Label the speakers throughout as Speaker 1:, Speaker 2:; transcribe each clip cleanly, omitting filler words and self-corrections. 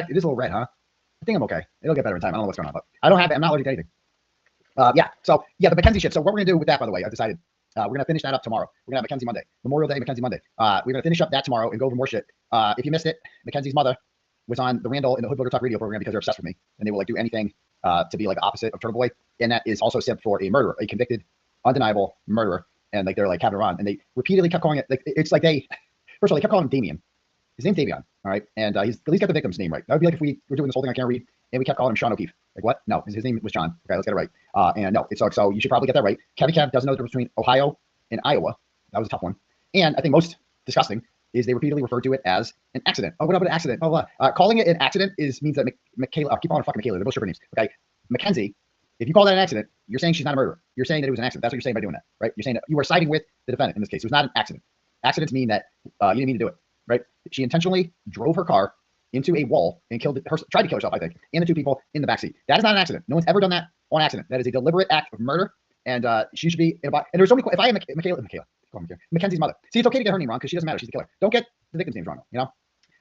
Speaker 1: It is a little red, huh? I think I'm okay. It'll get better in time. I don't know what's going on, but I'm not allergic to anything. Yeah. So yeah, the Mackenzie shit. So what we're gonna do with that, by the way, I've decided we're gonna finish that up tomorrow. We're gonna have Mackenzie Monday, Memorial Day, Mackenzie Monday. We're gonna finish up that tomorrow and go over more shit. If you missed it, Mackenzie's mother was on the Randall and the Hood Booger Talk radio program because they're obsessed with me and they will like do anything to be like opposite of Turtle Boy, and that is also simp for a murderer, a convicted, undeniable murderer, and like they're like having her on, and they repeatedly kept calling it like it's like they first of all they kept calling him Damien. His name's Davion, all right, and he's at least got the victim's name right. That would be like if we were doing this whole thing I can't read and we kept calling him Sean O'Keefe. Like what? No, his name was John. Okay, let's get it right. And no, it's so you should probably get that right. Kevin Kev doesn't know the difference between Ohio and Iowa. That was a tough one. And I think most disgusting is they repeatedly referred to it as an accident. Oh, what about an accident? Oh, calling it an accident means that Michaela. Keep calling her fucking Michaela. They're both stripper names. Okay, Mackenzie. If you call that an accident, you're saying she's not a murderer. You're saying that it was an accident. That's what you're saying by doing that, right? You're saying that you were siding with the defendant in this case. It was not an accident. Accidents mean that you didn't mean to do it, right? She intentionally drove her car into a wall and tried to kill herself, I think, and the two people in the backseat. That is not an accident. No one's ever done that on accident. That is a deliberate act of murder, and she should be in a box. And there's so many. If I am Mackenzie's mother. See, it's okay to get her name wrong because she doesn't matter. She's the killer. Don't get the victim's names wrong, you know.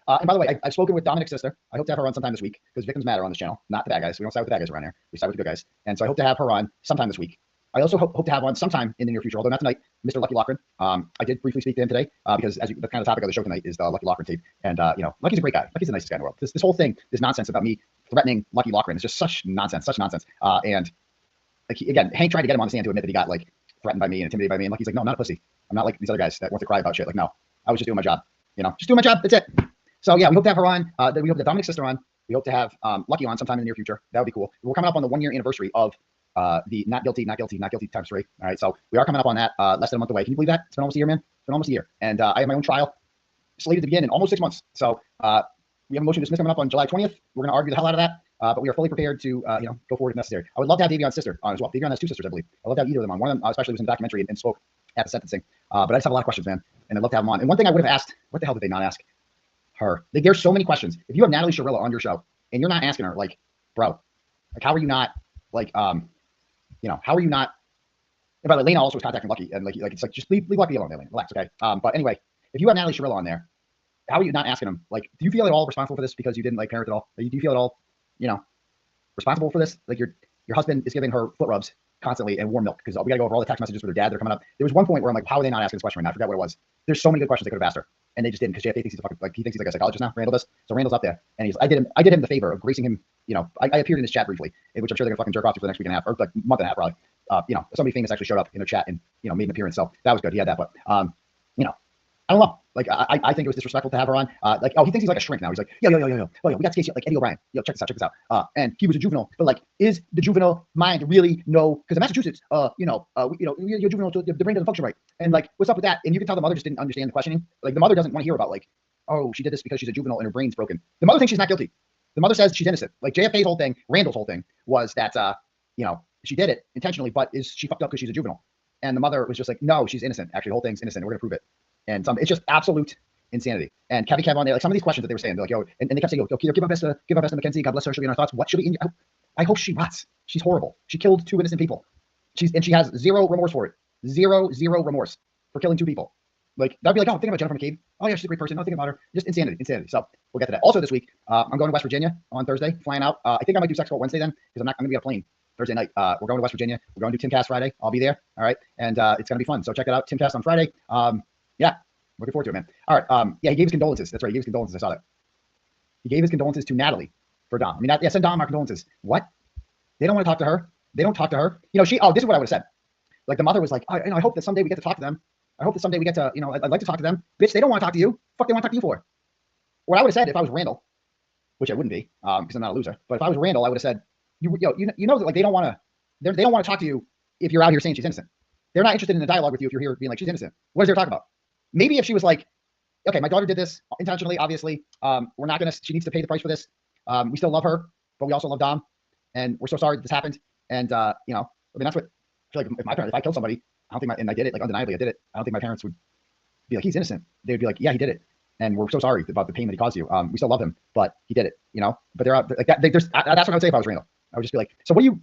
Speaker 1: And by the way, I've spoken with Dominic's sister. I hope to have her on sometime this week because victims matter on this channel, not the bad guys. We don't side with the bad guys around here. We side with the good guys. And so I hope to have her on sometime this week. I also hope to have on sometime in the near future, although not tonight, Mr. Lucky Lochran. I did briefly speak to him today because the kind of topic of the show tonight is the Lucky Lochran tape. And, you know, Lucky's a great guy. Lucky's the nicest guy in the world. This whole thing, this nonsense about me threatening Lucky Lochran is just such nonsense. And, like, again, Hank tried to get him on the stand to admit that he got, like, threatened by me and intimidated by me. And Lucky's like, no, I'm not a pussy. I'm not like these other guys that want to cry about shit. Like, no, I was just doing my job. You know, just doing my job. That's it. So, yeah, we hope to have her on. Then we hope to have Dominic's sister on. We hope to have Lucky on sometime in the near future. That would be cool. We're coming up on the 1-year anniversary of the not guilty times 3. All right. So we are coming up on that less than a month away. Can you believe that? It's been almost a year, man. It's been almost a year. And I have my own trial slated to begin in almost 6 months. So we have a motion to dismiss coming up on July 20th. We're going to argue the hell out of that. But we are fully prepared to, you know, go forward if necessary. I would love to have Davion's sister on as well. Davion has 2 sisters, I believe. I'd love to have either of them on. One of them especially was in the documentary and spoke at the sentencing. But I just have a lot of questions, man. And I'd love to have them on. And one thing I would have asked, what the hell did they not ask her? Like, there's so many questions. If you have Natalie Sharilla on your show and you're not asking her, like, bro, like, how are you not, like, you know, how are you not? And by the way, Lena also was contacting Lucky, and like it's like just leave Lucky alone, Lena. Relax, okay? But anyway, if you have Natalie Sharilla on there, how are you not asking him? Like, do you feel at all responsible for this because you didn't like parent at all? Like, do you feel at all, you know, responsible for this? Like your husband is giving her foot rubs constantly and warm milk because we gotta go over all the text messages with her dad that are coming up. There was one point where I'm like, how are they not asking this question right now? I forgot what it was. There's so many good questions they could have asked her, and they just didn't because JFK thinks he's a fucking he thinks he's like a psychologist now. Randall does. So Randall's up there, and I did him the favor of gracing him. You know, I appeared in his chat briefly, which I'm sure they're gonna fucking jerk off to for the next week and a half or like month and a half probably. You know, somebody famous actually showed up in their chat and, you know, made an appearance. So that was good. He had that, but, you know, I don't know. Like, I think it was disrespectful to have her on. Like, oh, he thinks he's like a shrink now. He's like, yo. Oh, yeah, we got this case, like Eddie O'Brien. Yo, check this out. And he was a juvenile, but like, is the juvenile mind really no? Because in Massachusetts, your juvenile, the brain doesn't function right. And like, what's up with that? And you can tell the mother just didn't understand the questioning. Like, the mother doesn't want to hear about like, oh, she did this because she's a juvenile and her brain's broken. The mother thinks she's not guilty. The mother says she's innocent. Like JFK's whole thing, Randall's whole thing was that, you know, she did it intentionally, but she fucked up because she's a juvenile. And the mother was just like, no, she's innocent. Actually, the whole thing's innocent. We're gonna prove it. And it's just absolute insanity. And Kevin Kev on there, like some of these questions that they were saying, they're like, yo, and they kept saying, yo, give our best to Mackenzie. God bless her. She'll be in our thoughts. What should be in your? I hope she rots. She's horrible. She killed 2 innocent people. She has zero remorse for it. Zero remorse for killing 2 people. Like that'd be like, oh, I'm thinking about Jennifer McCabe. Oh yeah, she's a great person. I'm thinking about her. Just insanity. So we'll get to that. Also this week, I'm going to West Virginia on Thursday, flying out. I think I might do Sex Cult Wednesday then because I'm gonna be on a plane Thursday night. We're going to West Virginia. We're going to do Timcast Friday. I'll be there. All right. And it's going to be fun. So check it out. Timcast on Friday. Yeah, looking forward to it, man. All right. Yeah, he gave his condolences. That's right. He gave his condolences. I saw that. He gave his condolences to Natalie for Dom. I mean, send Dom our condolences. What? They don't want to talk to her. They don't talk to her. You know, this is what I would have said. Like the mother was like, I hope that someday we get to talk to them. I hope that someday we get to, you know, I'd like to talk to them. Bitch, they don't want to talk to you. Fuck, they want to talk to you for. What I would have said if I was Randall, which I wouldn't be, because I'm not a loser. But if I was Randall, I would have said, you know that like they don't want to talk to you if you're out here saying she's innocent. They're not interested in a dialogue with you if you're here being like she's innocent. What is there to talk about? Maybe if she was like, okay, my daughter did this intentionally, obviously. We're not gonna. She needs to pay the price for this. We still love her, but we also love Dom, and we're so sorry that this happened. And you know, I mean, that's what I feel like. If I killed somebody, I don't think and I did it, like undeniably, I did it. I don't think my parents would be like, he's innocent. They would be like, yeah, he did it, and we're so sorry about the pain that he caused you. We still love him, but he did it. You know, but they're out like that. That's what I would say if I was Randall. I would just be like, so what do you?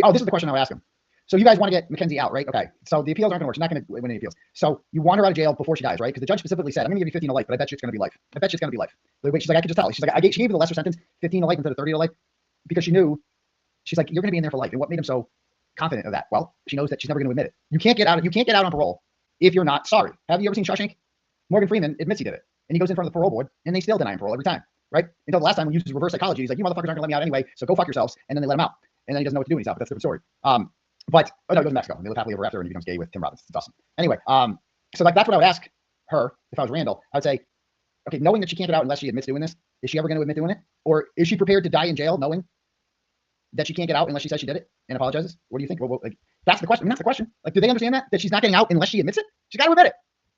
Speaker 1: Oh, this is the question I would ask him. So you guys want to get Mackenzie out, right? Okay. So the appeals aren't going to work. She's not going to win any appeals. So you want her out of jail before she dies, right? Because the judge specifically said, I'm going to give you 15 to life, but I bet you it's going to be life. I bet you it's going to be life. She's like, I could just tell. She's like, she gave you the lesser sentence, 15 to life instead of 30 to life, because she knew. She's like, you're going to be in there for life. And what made him so confident of that? Well, she knows that she's never going to admit it. You can't get out. You can't get out on parole if you're not sorry. Have you ever seen Shawshank? Morgan Freeman admits he did it, and he goes in front of the parole board, and they still deny him parole every time, right? Until the last time we used his reverse psychology. He's like, you motherfuckers aren't going to let me out anyway, so go fuck yourselves. And then they let him out, and then he doesn't know what to do when he's out. But that's a different story. But oh no, he goes to Mexico. And they live happily ever after, and he becomes gay with Tim Robbins. It's awesome. Anyway, so like that's what I would ask her if I was Randall. I would say, okay, knowing that she can't get out unless she admits doing this, is she ever going to admit doing it, or is she prepared to die in jail knowing that she can't get out unless she says she did it and apologizes? What do you think? Well, like, that's the question. I mean, that's the question. Like, do they understand that she's not getting out unless she admits it? She's got to admit it.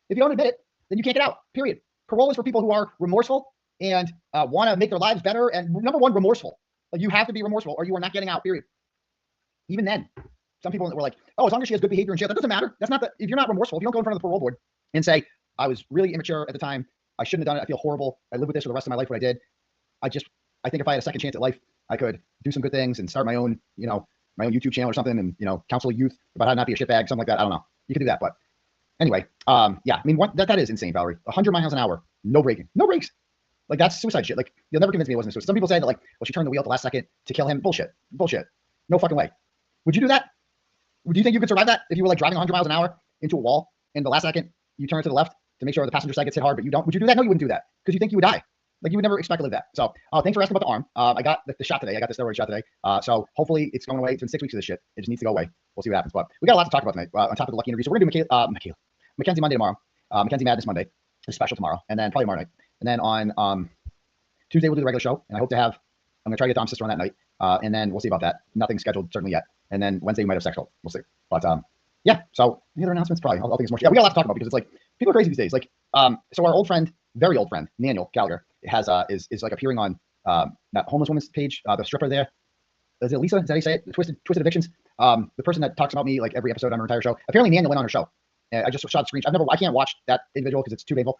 Speaker 1: If you don't admit it, then you can't get out. Period. Parole is for people who are remorseful and want to make their lives better. And number one, remorseful. Like, you have to be remorseful, or you are not getting out. Period. Even then, some people were like, "Oh, as long as she has good behavior and shit, that doesn't matter." That's not the. If you're not remorseful, if you don't go in front of the parole board and say, "I was really immature at the time. I shouldn't have done it. I feel horrible. I live with this for the rest of my life. What I did. I think if I had a second chance at life, I could do some good things and start my own, my own YouTube channel or something, and counsel youth about how not to be a shitbag, something like that. I don't know. You can do that, but anyway, yeah. I mean, that is insane, Valerie. 100 miles an hour, no braking, no brakes. Like, that's suicide shit. Like, you'll never convince me it wasn't suicide. Some people say that, like, well, she turned the wheel at the last second to kill him. Bullshit. No fucking way. Would you do that? Do you think you could survive that if you were like driving 100 miles an hour into a wall and the last second you turn to the left to make sure the passenger side gets hit hard, but you don't? Would you do that? No, you wouldn't do that because you think you would die. Like, you would never expect to live that. So, thanks for asking about the arm. I got the shot today. I got the steroid shot today. So hopefully it's going away. It's been 6 weeks of this shit. It just needs to go away. We'll see what happens. But we got a lot to talk about tonight. On top of the lucky interview, so we're gonna do Mackenzie Monday tomorrow. Mackenzie Madness Monday is special tomorrow, and then probably tomorrow night, and then on Tuesday we'll do the regular show, and I hope to have. I'm gonna try to get Dom's sister on that night, and we'll see about that. Nothing's scheduled certainly yet, and then Wednesday we might have sexual. We'll see. But yeah. So any other announcements? Probably. I'll think it's more. Yeah, we got a lot to talk about because it's like people are crazy these days. Like so our old friend, very old friend, Manuel Gallagher has is like appearing on that homeless woman's page, the stripper there. Is it Lisa? Is that how you say it? Twisted Addictions. The person that talks about me like every episode on her entire show. Apparently Manuel went on her show. I just shot a screenshot. I can't watch that individual because it's too painful.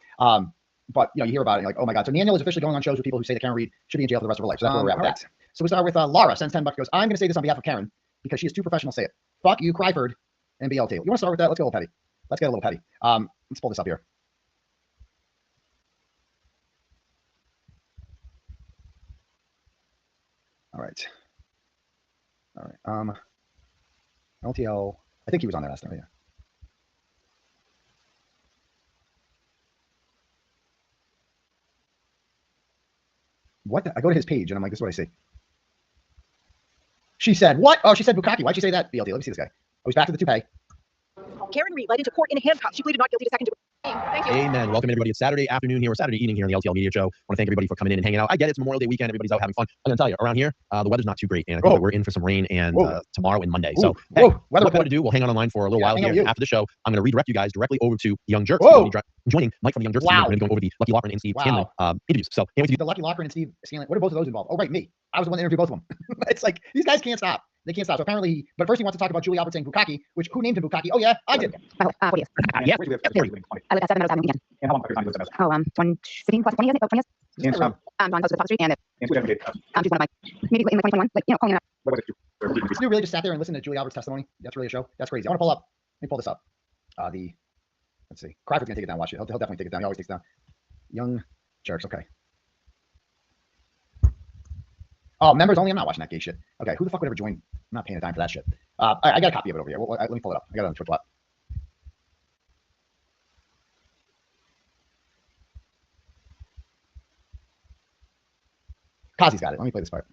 Speaker 1: But you hear about it, and you're like, oh my god. So Manuel is officially going on shows with people who say that Karen Read should be in jail for the rest of her life. So that's where we're at with that. So we start with Laura sends $10. Goes, I'm going to say this on behalf of Karen because she is too professional to say it. Fuck you, Cryford and BLT. You want to start with that? Let's get a little petty. Let's pull this up here. All right. LTL. I think he was on there last time. Yeah. What? I go to his page and I'm like, this is what I see. She said, what? Oh, she said Bukkake. Why'd she say that? BLT. Let me see this guy. Oh, he's back to the toupee.
Speaker 2: Karen Read led into court in handcuffs. She pleaded not guilty to second degree. Thank you.
Speaker 3: Amen. Welcome, everybody. It's Saturday afternoon here, or Saturday evening here on the LTL Media Show. I want to thank everybody for coming in and hanging out. I get it. It's Memorial Day weekend. Everybody's out having fun. I'm going to tell you, around here, the weather's not too great. And I think that we're in for some rain and tomorrow and Monday. So, hey, what we're going to do, we'll hang on online for a little while here. After the show, I'm going to redirect you guys directly over to Young Jerks. Joining Mike from the Young Jerks. We're going to be going over the Lucky Lochran and Steve Scanlon interviews. So,
Speaker 1: the Lucky Lochran and Steve Scanlon. What are both of those involved? Oh, right, me. I was the one that interviewed both of them. It's like, these guys can't stop. They can't stop. So apparently, but first he wants to talk about Julie Albert saying Bukkake, which who named him Bukkake? Oh yeah, I did.
Speaker 2: What is?
Speaker 3: Yeah.
Speaker 2: I live at 7 Meadows weekend.
Speaker 4: And how long have you done this?
Speaker 2: 15 plus 20 years, about 20 years.
Speaker 4: And
Speaker 2: I'm John close to the Pop Street, and
Speaker 4: she's one
Speaker 2: of my meetings in 2021, like, calling up.
Speaker 4: What was it?
Speaker 1: You really just sat there and listened to Julie Albert's testimony? That's really a show? That's crazy. I want to pull up. Let me pull this up. Let's see. Cryford's gonna take it down. Watch it. He'll definitely take it down. He always takes it down. Young Jerks. Okay. Oh, members only. I'm not watching that gay shit. Okay, who the fuck would ever join? I'm not paying a dime for that shit. I got a copy of it over here. Let me pull it up. I got it on Twitch bot. Kazi's got it. Let me play this part.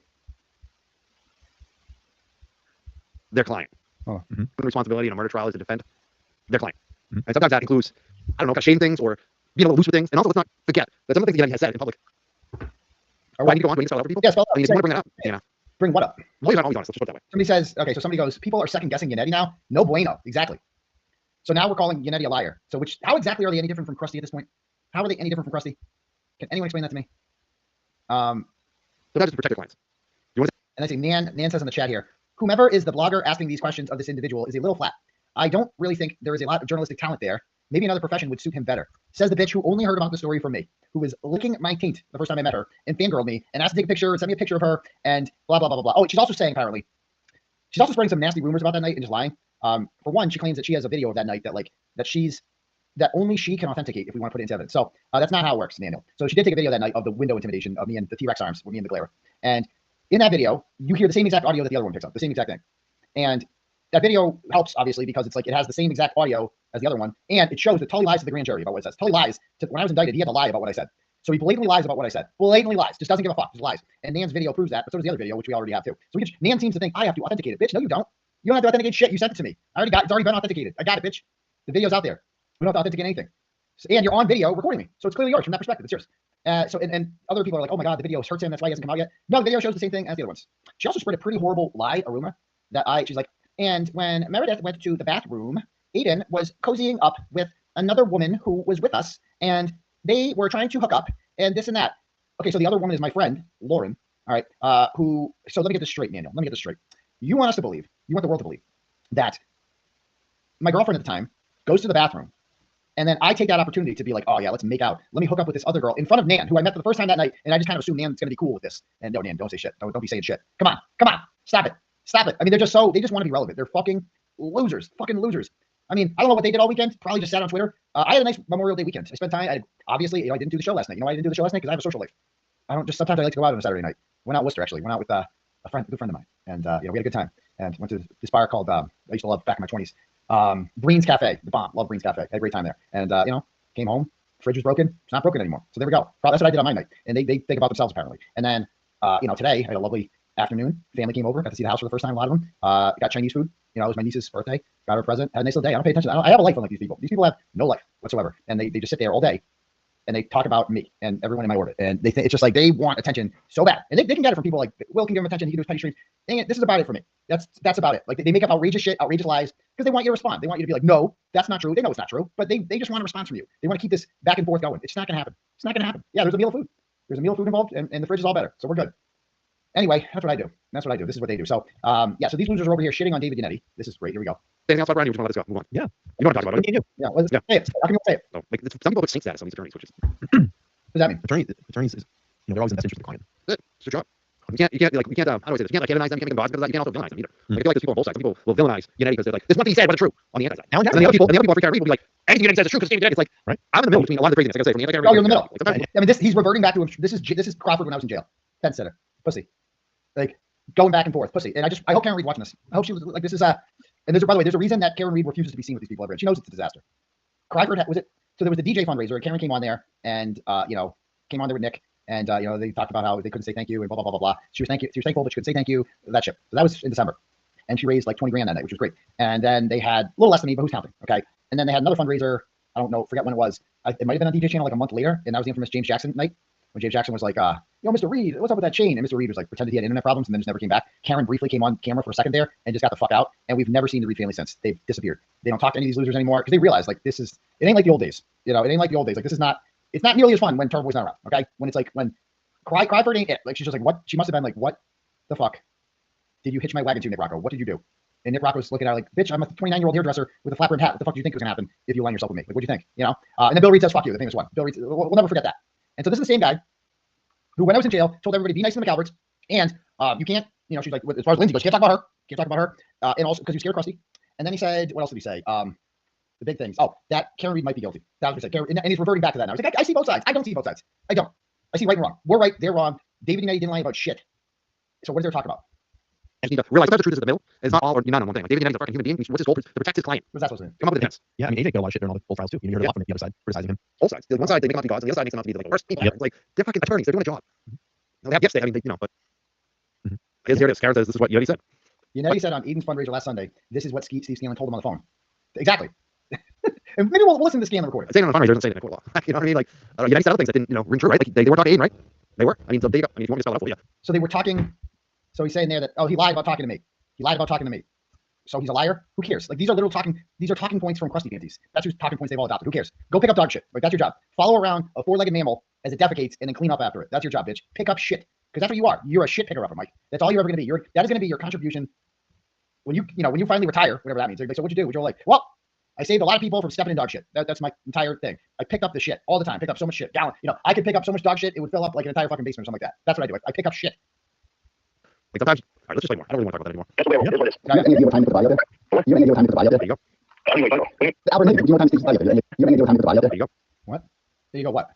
Speaker 3: their client.
Speaker 1: Oh.
Speaker 3: Mm-hmm. The responsibility in a murder trial is to defend their client. Mm-hmm. And sometimes that includes, I don't know, shading things or being a little loose with things. And also, let's not forget that some of the things that Yannetti has said in public. I need to go on. Do I need to spell out for people?
Speaker 1: Yeah, spell out.
Speaker 3: I mean, if you want to bring it up, yeah.
Speaker 1: Bring what up?
Speaker 3: Well, you're not always honest. Let's just put it that way.
Speaker 1: Somebody says, okay, so somebody goes, people are second guessing Yannetti now. No bueno. Exactly. So now we're calling Yannetti a liar. So how exactly are they any different from Krusty at this point? How are they any different from Krusty? Can anyone explain that to me?
Speaker 3: So that is to protect your clients.
Speaker 1: And I say, Nan says in the chat here, whomever is the blogger asking these questions of this individual is a little flat. I don't really think there is a lot of journalistic talent there. Maybe another profession would suit him better. Says the bitch who only heard about the story from me, who was licking my taint the first time I met her and fangirled me and asked to take a picture and send me a picture of her and blah, blah, blah, blah, blah. Oh, she's also saying apparently, she's also spreading some nasty rumors about that night and just lying. For one, she claims that she has a video of that night that only she can authenticate if we want to put it into evidence. So that's not how it works, Daniel. So she did take a video that night of the window intimidation of me and the T-Rex arms, with me and the glare. And in that video, you hear the same exact audio that the other one picks up, the same exact thing. And that video helps, obviously, because it's like it has the same exact audio as the other one, and it shows that Tully lies to the grand jury about what it says. Tully lies to, when I was indicted, he had to lie about what I said. So he blatantly lies about what I said. Blatantly lies. Just doesn't give a fuck. Just lies. And Nan's video proves that, but so does the other video, which we already have too. So Nan seems to think I have to authenticate it. Bitch, no, you don't. You don't have to authenticate shit. You sent it to me. It's already been authenticated. I got it, bitch. The video's out there. We don't have to authenticate anything. And you're on video recording me. So it's clearly yours from that perspective. It's yours. And other people are like, oh my God, the video hurts him. That's why he hasn't come out yet. No, the video shows the same thing as the other ones. She also spread a pretty horrible lie, a rumor, she's like, and when Meredith went to the bathroom, Aiden was cozying up with another woman who was with us, and they were trying to hook up, and this and that. Okay, so the other woman is my friend, Lauren, all right, so let me get this straight, Manuel. Let me get this straight. You want the world to believe, that my girlfriend at the time goes to the bathroom, and then I take that opportunity to be like, oh yeah, let's make out. Let me hook up with this other girl in front of Nan, who I met for the first time that night, and I just kind of assume Nan's gonna be cool with this. And no, Nan, don't say shit. Don't be saying shit. Come on, stop it. I mean, they just want to be relevant. They're fucking losers. I mean, I don't know what they did all weekend. Probably just sat on Twitter. I had a nice Memorial Day weekend. I spent time. Obviously, I didn't do the show last night. You know why I didn't do the show last night? Because I have a social life. Sometimes I like to go out on a Saturday night. Went out Worcester, actually. Went out with a good friend of mine. And, we had a good time. And went to this bar called, I used to love back in my 20s. Breen's Cafe. The bomb. Love Breen's Cafe. Had a great time there. And, came home. Fridge was broken. It's not broken anymore. So there we go. That's what I did on my night. And they think about themselves, apparently. And then, today I had a lovely afternoon. Family came over. Got to see the house for the first time. A lot of them. Got Chinese food. It was my niece's birthday. Got her a present. Had a nice little day. I don't pay attention. I have a life unlike these people. These people have no life whatsoever. And they just sit there all day and they talk about me and everyone in my orbit. And they think it's just like they want attention so bad. And they can get it from people like Will can give them attention. He can do his petty streams. Dang it, this is about it for me. That's about it. Like they make up outrageous shit, outrageous lies because they want you to respond. They want you to be like, no, that's not true. They know it's not true, but they just want a response from you. They want to keep this back and forth going. It's not going to happen. It's not going to happen. Yeah, there's a meal of food. There's a meal of food involved and the fridge is all better. So we're good. Anyway, that's what I do. This is what they do. So, so these losers are over here shitting on David Yannetti. This is great. Here we go.
Speaker 4: Anything else about Brian? You just want to let us go. Move on.
Speaker 3: Yeah.
Speaker 4: You want to talk about it?
Speaker 1: Yeah. Let's say it. How can you say it?
Speaker 4: No, like, some people put stink status on these attorneys, which is.
Speaker 1: What does that mean?
Speaker 3: Attorneys is, they're always in the best interest of the client.
Speaker 4: It's your job. You can't, how do I say this? You can't canonize them, you can't make them gods because you can't also villainize them either. Like, I feel like there's people on both sides. Some people will villainize Yannetti because they're like, this one thing he said wasn't true on the anti side.
Speaker 3: Now,
Speaker 4: and the other people are free to read will be like, anything Yannetti says is true because David Yannetti. It's like,
Speaker 3: right?
Speaker 4: I'm in the middle between a lot of the craziness. Like I say, from the anti
Speaker 1: you're in the middle. I mean, he's reverting back to him. This is Crawford when I was in jail. Penn Center. Pussy. Like, going back and forth. Pussy. And I hope Karen Reed's watching this. I hope she was like, this is and by the way, there's a reason that Karen Reed refuses to be seen with these people ever. She knows it's a disaster. Crawford was it? So there was the DJ fundraiser. Karen came on there and, came on there with Nick. And, they talked about how they couldn't say thank you and blah, blah, blah, blah, blah. She was thankful, but she couldn't say thank you. That shit. So that was in December. And she raised like 20 grand that night, which was great. And then they had a little less than me, but who's counting? Okay. And then they had another fundraiser. I don't know, forget when it was. It might have been on DJ Channel like a month later. And that was the infamous James Jackson night when James Jackson was like, Mr. Reed, what's up with that chain? And Mr. Reed was like, pretended he had internet problems and then just never came back. Karen briefly came on camera for a second there and just got the fuck out. And we've never seen the Reed family since. They've disappeared. They don't talk to any of these losers anymore because they realize like it ain't like the old days. It ain't like the old days. Like it's not nearly as fun when Turbo Boy's not around. Okay. When it's like, when Crawford ain't it. Like she's just like, what? She must have been like, what the fuck did you hitch my wagon to, Nick Rocco? What did you do? And Nick Rocco was looking at her like, bitch, I'm a 29-year-old hairdresser with a flat brimmed hat. What the fuck do you think was gonna happen if you align yourself with me? Like, what do you think? And then Bill Reed says, fuck you, the famous one. Bill Reed, we'll never forget that. And so this is the same guy who, when I was in jail, told everybody be nice to the McAlberts. And you can't, she's like, as far as Lindsay goes, you can't talk about her. And also because you scared Krusty. And then he said, what else did he say? The big things. Oh, that Karen Reed might be guilty. That was what he said. And he's reverting back to that now. I was like, I see both sides. I don't see both sides. I don't. I see right and wrong. We're right. They're wrong. David Yannetti didn't lie about shit. So what is there to talk about?
Speaker 4: I just need to realize sometimes the truth is in the middle. It's not all or none on one thing. Like David Yannetti's a fucking human being. What's his goal? To protect his client.
Speaker 1: What's that supposed to mean?
Speaker 4: Come up with a defense.
Speaker 3: Yeah, I mean, AJ got a lot of shit there in all the trials too. You hear it a lot from the other side criticizing him.
Speaker 4: Both sides. One side they make them out to be gods, and the other side makes them out to be like the worst people.
Speaker 3: Yep.
Speaker 4: It's like they're fucking attorneys. They're doing a job. They have gifts. But here it is. Karen says this is what Yannetti said.
Speaker 1: Yannetti said on Eden's fundraiser last Sunday, this is what Steve Scanlon told him on the phone. Exactly. And maybe we'll listen to the Scanlon recording.
Speaker 4: Saying on the fundraiser doesn't say that in a court of law. You know what I mean? Like Yannetti said other things that didn't, ring true, right? Like they were talking to Aiden, right? They were. I mean, so if you want me to spell it out for you.
Speaker 1: So they were talking. So he's saying there that, he lied about talking to me. He lied about talking to me. So he's a liar? Who cares? Like these are talking points from Krusty Panties. That's whose talking points they've all adopted. Who cares? Go pick up dog shit. Like that's your job. Follow around a four-legged mammal as it defecates and then clean up after it. That's your job, bitch. Pick up shit. Because that's what you are. You're a shit picker upper, Mike. That's all you're ever gonna be. That is gonna be your contribution when you finally retire, whatever that means. Like, so what'd you do? You're like, well, I saved a lot of people from stepping in dog shit. That's my entire thing. I pick up the shit all the time. Pick up so much shit. Gallon. I could pick up so much dog shit it would fill up like an entire fucking basement or something like that. That's what I do. I pick up shit.
Speaker 4: Like sometimes right, let's just play more. I don't really want to talk about that anymore.
Speaker 2: That's the way it is.
Speaker 1: You have any idea what time you put the body up there?
Speaker 2: What?
Speaker 1: You have any idea what time you put the body up there?
Speaker 4: There you go.
Speaker 2: Anyway, I know.
Speaker 1: Albert, do you know what time Steve's body up there? You have any idea what time you put the body up there?
Speaker 4: There you go.
Speaker 1: What? There you go. What?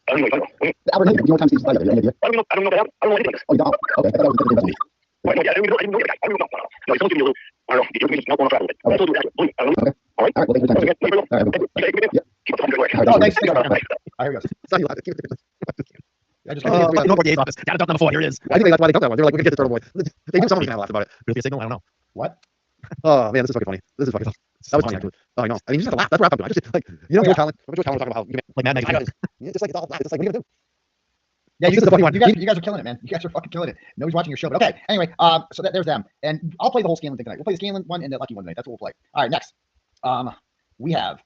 Speaker 2: Anyway, I know.
Speaker 1: Albert, do you know what time Steve's body up there? You have any idea?
Speaker 2: I don't know about. I don't know anything.
Speaker 1: Oh, you don't? Okay. I thought that was a different thing.
Speaker 2: Wait, no, yeah, I didn't know the guy. I don't know. No, he's telling me a little. I don't know. He was not going to travel. I told you that. Believe me, I don't know.
Speaker 1: Okay.
Speaker 2: All right.
Speaker 1: All right. Well, thanks for your time. All right. Yeah.
Speaker 2: Keep up the good work.
Speaker 1: Oh, thanks. Thanks. All right, here we go.
Speaker 4: It's not you. Keep it.
Speaker 1: I just
Speaker 3: No more gays office. Got it up number 4. Here it is.
Speaker 4: I think that's why they come that one. They're like, we can get the turtle boy. They knew someone was gonna laugh about it.
Speaker 3: Really a signal? I don't know.
Speaker 1: what?
Speaker 4: Oh man, this is fucking funny. This is fucking. That was funny actually. Oh, I know. I mean, you just have to laugh. That's what I'm doing. I just like, you know, George Carlin. Remember George Carlin talking about how you
Speaker 3: Like Mad Magazine.
Speaker 4: yeah, just like it's all laugh. It's just like, what are you gonna do?
Speaker 1: Yeah,
Speaker 4: This is the funny one.
Speaker 1: You guys are killing it, man. You guys are fucking killing it. Nobody's watching your show, but okay. Anyway, so there's them, and I'll play the whole Scanlan thing tonight. We'll play the Scanlan one and the Lucky one tonight. That's what we'll play. All right, next. We have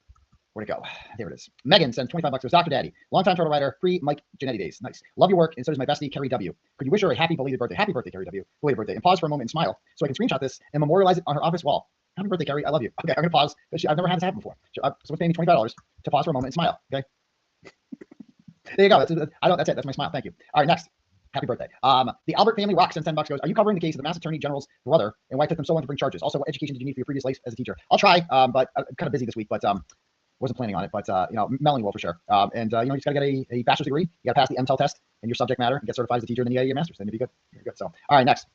Speaker 1: where'd it go? There it is. Megan sends $25. Goes, Dr. Daddy, longtime turtle writer, pre Mike Genetti days. Nice. Love your work, and so does my bestie Carrie W. Could you wish her a happy belated birthday? Happy birthday, Carrie W. Belated birthday, and pause for a moment and smile so I can screenshot this and memorialize it on her office wall. Happy birthday, Carrie. I love you. Okay, I'm gonna pause. I've never had this happen before. Someone's paying me $25 to pause for a moment and smile. Okay. There you go. That's it. That's my smile. Thank you. All right, next. Happy birthday. The Albert family rocks sends $10. Goes, are you covering the case of the Mass Attorney General's brother and why it took them so long to bring charges? Also, what education did you need for your previous life as a teacher? I'll try, but I'm kind of busy this week, but wasn't planning on it. But Melanie will for sure. And you just gotta get a bachelor's degree. You gotta pass the MTEL test in your subject matter and get certified as a teacher. Then you gotta get your master's. Then you'll be good. You're good. So, all right, next.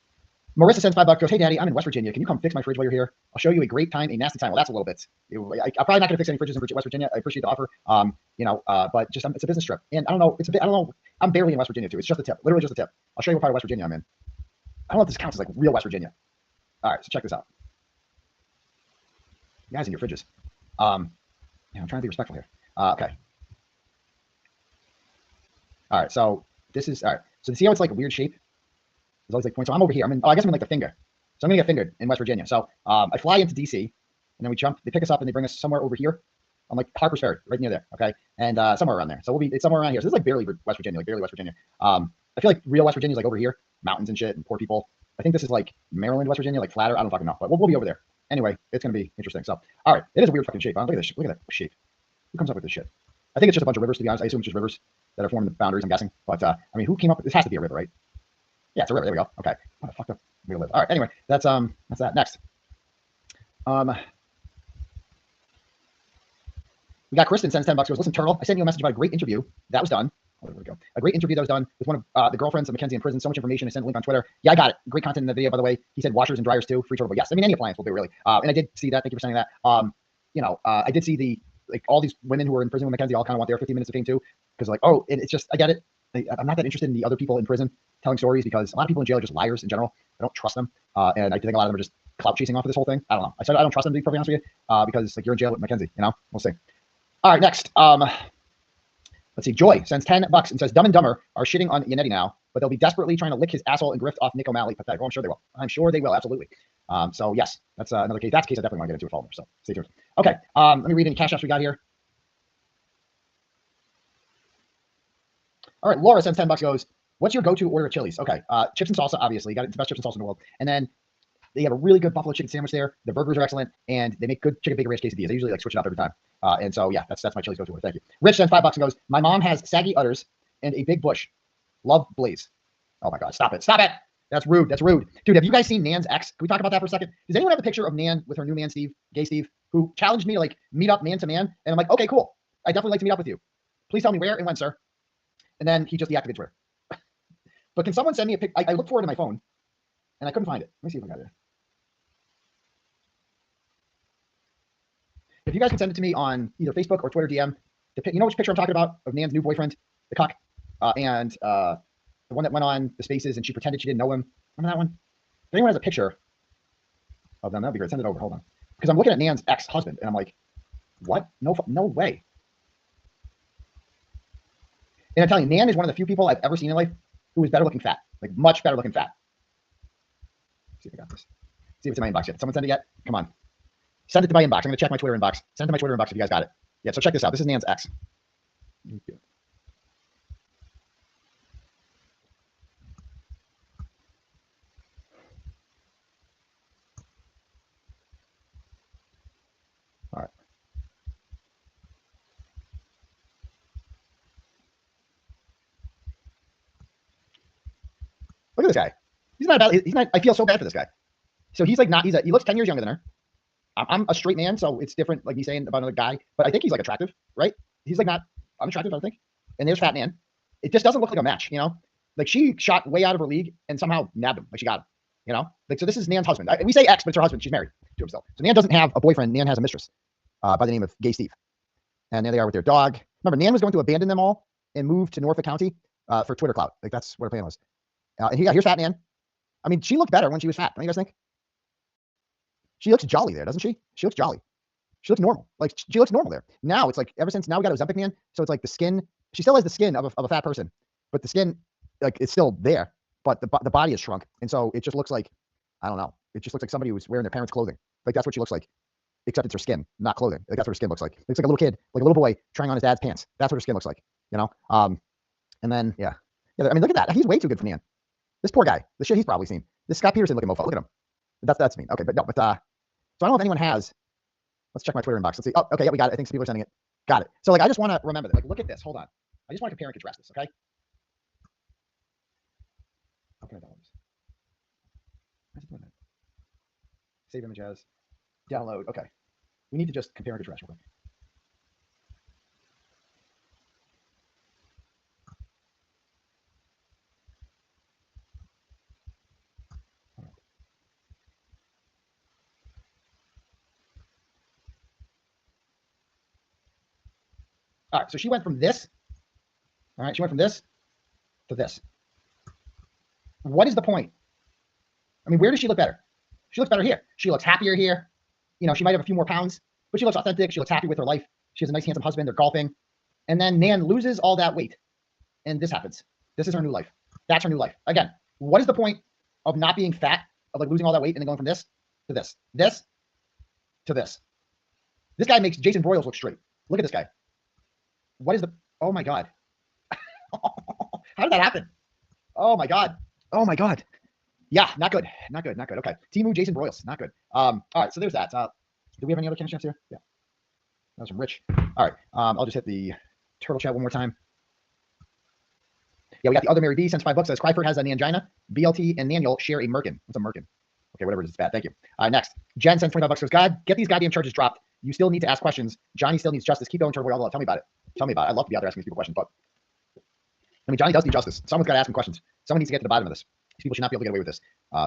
Speaker 1: Marissa sends $5. Goes, hey Daddy, I'm in West Virginia. Can you come fix my fridge while you're here? I'll show you a great time, a nasty time. Well, that's a little bit. I'm probably not gonna fix any fridges in West Virginia. I appreciate the offer. But just it's a business trip, and I don't know. It's a bit. I don't know. I'm barely in West Virginia too. It's just a tip, literally just a tip. I'll show you what part of West Virginia I'm in. I don't know if this counts as like real West Virginia. All right, so check this out. You guys in your fridges. I'm trying to be respectful here. Okay. All right, so this is all right. So see how it's like a weird shape? There's always like points. So I'm over here. I guess I'm in like the finger. So I'm gonna get fingered in West Virginia. So I fly into DC, and then we jump. They pick us up and they bring us somewhere over here. I'm like Harper's Ferry, right near there. Okay, and somewhere around there. So it's somewhere around here. So this is like barely West Virginia, like barely West Virginia. I feel like real West Virginia is like over here, mountains and shit, and poor people. I think this is like Maryland, West Virginia, like flatter. I don't fucking know, but we'll be over there. Anyway, it's gonna be interesting. So all right, it is a weird fucking shape. Look at this. Look at that shape. Who comes up with this shit? I think it's just a bunch of rivers. To be honest, I assume it's just rivers that are forming the boundaries. I'm guessing, but who came up with this? Has to be a river, right? Yeah, it's a river. There we go. Okay, what a fucked up way to live. All right. Anyway, that's that. Next. We got Kristen sends $10. Goes, listen, Turtle, I sent you a message about a great interview that was done. Oh, there we go. A great interview that was done with one of the girlfriends of Mackenzie in prison. So much information. I sent a link on Twitter. Yeah, I got it. Great content in the video, by the way. He said washers and dryers too. Free Turtle. But yes, I mean any appliance will do really. And I did see that. Thank you for saying that. I did see all these women who are in prison with Mackenzie all kind of want their 15 minutes of fame too, because like, oh, it's just I get it. I'm not that interested in the other people in prison telling stories because a lot of people in jail are just liars in general. I don't trust them, and I think a lot of them are just clout chasing off of this whole thing. I don't know. I said I don't trust them, to be perfectly honest with you, because like you're in jail with Mackenzie. We'll see. All right, next. Let's see. Joy sends $10 and says, Dumb and Dumber are shitting on Yannetti now, but they'll be desperately trying to lick his asshole and grift off Nick O'Malley. Pathetic. Oh, I'm sure they will. I'm sure they will. Absolutely. So yes, that's another case. That's a case I definitely want to get into with Fulmer. So stay tuned. Okay. Let me read any cash apps we got here. All right. Laura sends $10. Goes, what's your go-to order at Chili's? Okay. Chips and salsa, obviously. You got it. It's the best chips and salsa in the world. And then they have a really good buffalo chicken sandwich there. The burgers are excellent, and they make good chicken bacon ranch quesadillas. They usually like switch it up every time. And so yeah, that's my Chili's go-to order. Thank you. Rich sends $5 and goes, my mom has saggy udders and a big bush. Love, Blaze. Oh my God, stop it. Stop it. That's rude. That's rude. Dude, have you guys seen Nan's ex? Can we talk about that for a second? Does anyone have a picture of Nan with her new man, Steve, gay Steve, who challenged me to like meet up man to man? And I'm like, okay, cool. I definitely like to meet up with you. Please tell me where and when, sir. And then he just deactivated Twitter. But can someone send me a pic? I looked for it in my phone and I couldn't find it. Let me see if I got it. If you guys can send it to me on either Facebook or Twitter DM, you know which picture I'm talking about of Nan's new boyfriend, the cock, and the one that went on the Spaces and she pretended she didn't know him. Remember that one? If anyone has a picture of them, that'd be great. Send it over. Hold on, because I'm looking at Nan's ex-husband and I'm like, what? No way. And I'm telling you, Nan is one of the few people I've ever seen in life who is better looking fat, like much better looking fat. Let's see if I got this. See if it's in my inbox yet. Did someone send it yet? Come on. Send it to my inbox. I'm going to check my Twitter inbox. Send it to my Twitter inbox if you guys got it. Yeah, so check this out. This is Nan's ex. Thank you. All right. Look at this guy. He's not bad. He's not. I feel so bad for this guy. So he's like not. He looks 10 years younger than her. I'm a straight man, so it's different. Like me saying about another guy, but I think he's like attractive, right? He's like not unattractive, I don't think. And there's Fat Nan. It just doesn't look like a match, you know. Like she shot way out of her league and somehow nabbed him. Like she got him, you know. Like so, this is Nan's husband. We say ex, but it's her husband. She's married to him still. So Nan doesn't have a boyfriend. Nan has a mistress by the name of Gay Steve. And there they are with their dog. Remember, Nan was going to abandon them all and move to Norfolk County for Twitter clout. Like that's what her plan was. And here's Fat Nan. I mean, she looked better when she was fat. Don't you guys think? She looks jolly there, doesn't she? She looks jolly. She looks normal. Like she looks normal there. Now it's like ever since now we got Ozempic Nan, so it's like the skin. She still has the skin of a fat person, but the skin like it's still there, but the body is shrunk, and so it just looks like I don't know. It just looks like somebody who's wearing their parents' clothing. Like that's what she looks like, except it's her skin, not clothing. Like that's what her skin looks like. It looks like a little kid, like a little boy trying on his dad's pants. That's what her skin looks like, you know. And then yeah. I mean, look at that. He's way too good for Nan. This poor guy. The shit he's probably seen. This Scott Peterson looking mofo. Look at him. That's mean. Okay, but no, but so I don't know if anyone has. Let's check my Twitter inbox. Let's see. Oh, okay, yeah, we got it. I think some people are sending it. Got it. So like, I just want to remember that. Like, look at this. Hold on. I just want to compare and contrast this. Okay. How can I download this? How's it doing that? Save image as. Download. Okay. We need to just compare and contrast real quick. All right, so she went from this. All right, she went from this to this. What is the point? I mean, where does she look better? She looks better here. She looks happier here. You know, she might have a few more pounds, but she looks authentic. She looks happy with her life. She has a nice, handsome husband. They're golfing. And then Nan loses all that weight. And this happens. This is her new life. That's her new life. Again, what is the point of not being fat, of like losing all that weight and then going from this to this, this to this? This guy makes Jason Broyles look straight. Look at this guy. What is the, oh my God. How did that happen? Oh my God. Oh my God. Yeah, not good. Not good. Not good. Okay. Timu, Jason Broyles. Not good. All right. So there's that. Do we have any other cash apps here? Yeah. That was from Rich. All right. I'll just hit the turtle chat one more time. Yeah, we got the other Mary B sends $5. Says Cryford has a Nangina. BLT and Naniel share a Merkin. What's a Merkin? Okay, whatever it is, it's bad. Thank you. Next. Jen sends $25. Says, God, get these goddamn charges dropped. You still need to ask questions. Johnny still needs justice. Keep going, Turbo. Tell me about it. Tell me about it. I'd love to be out there asking these people questions, but I mean, Johnny does need justice. Someone's got to ask him questions. Someone needs to get to the bottom of this. These people should not be able to get away with this.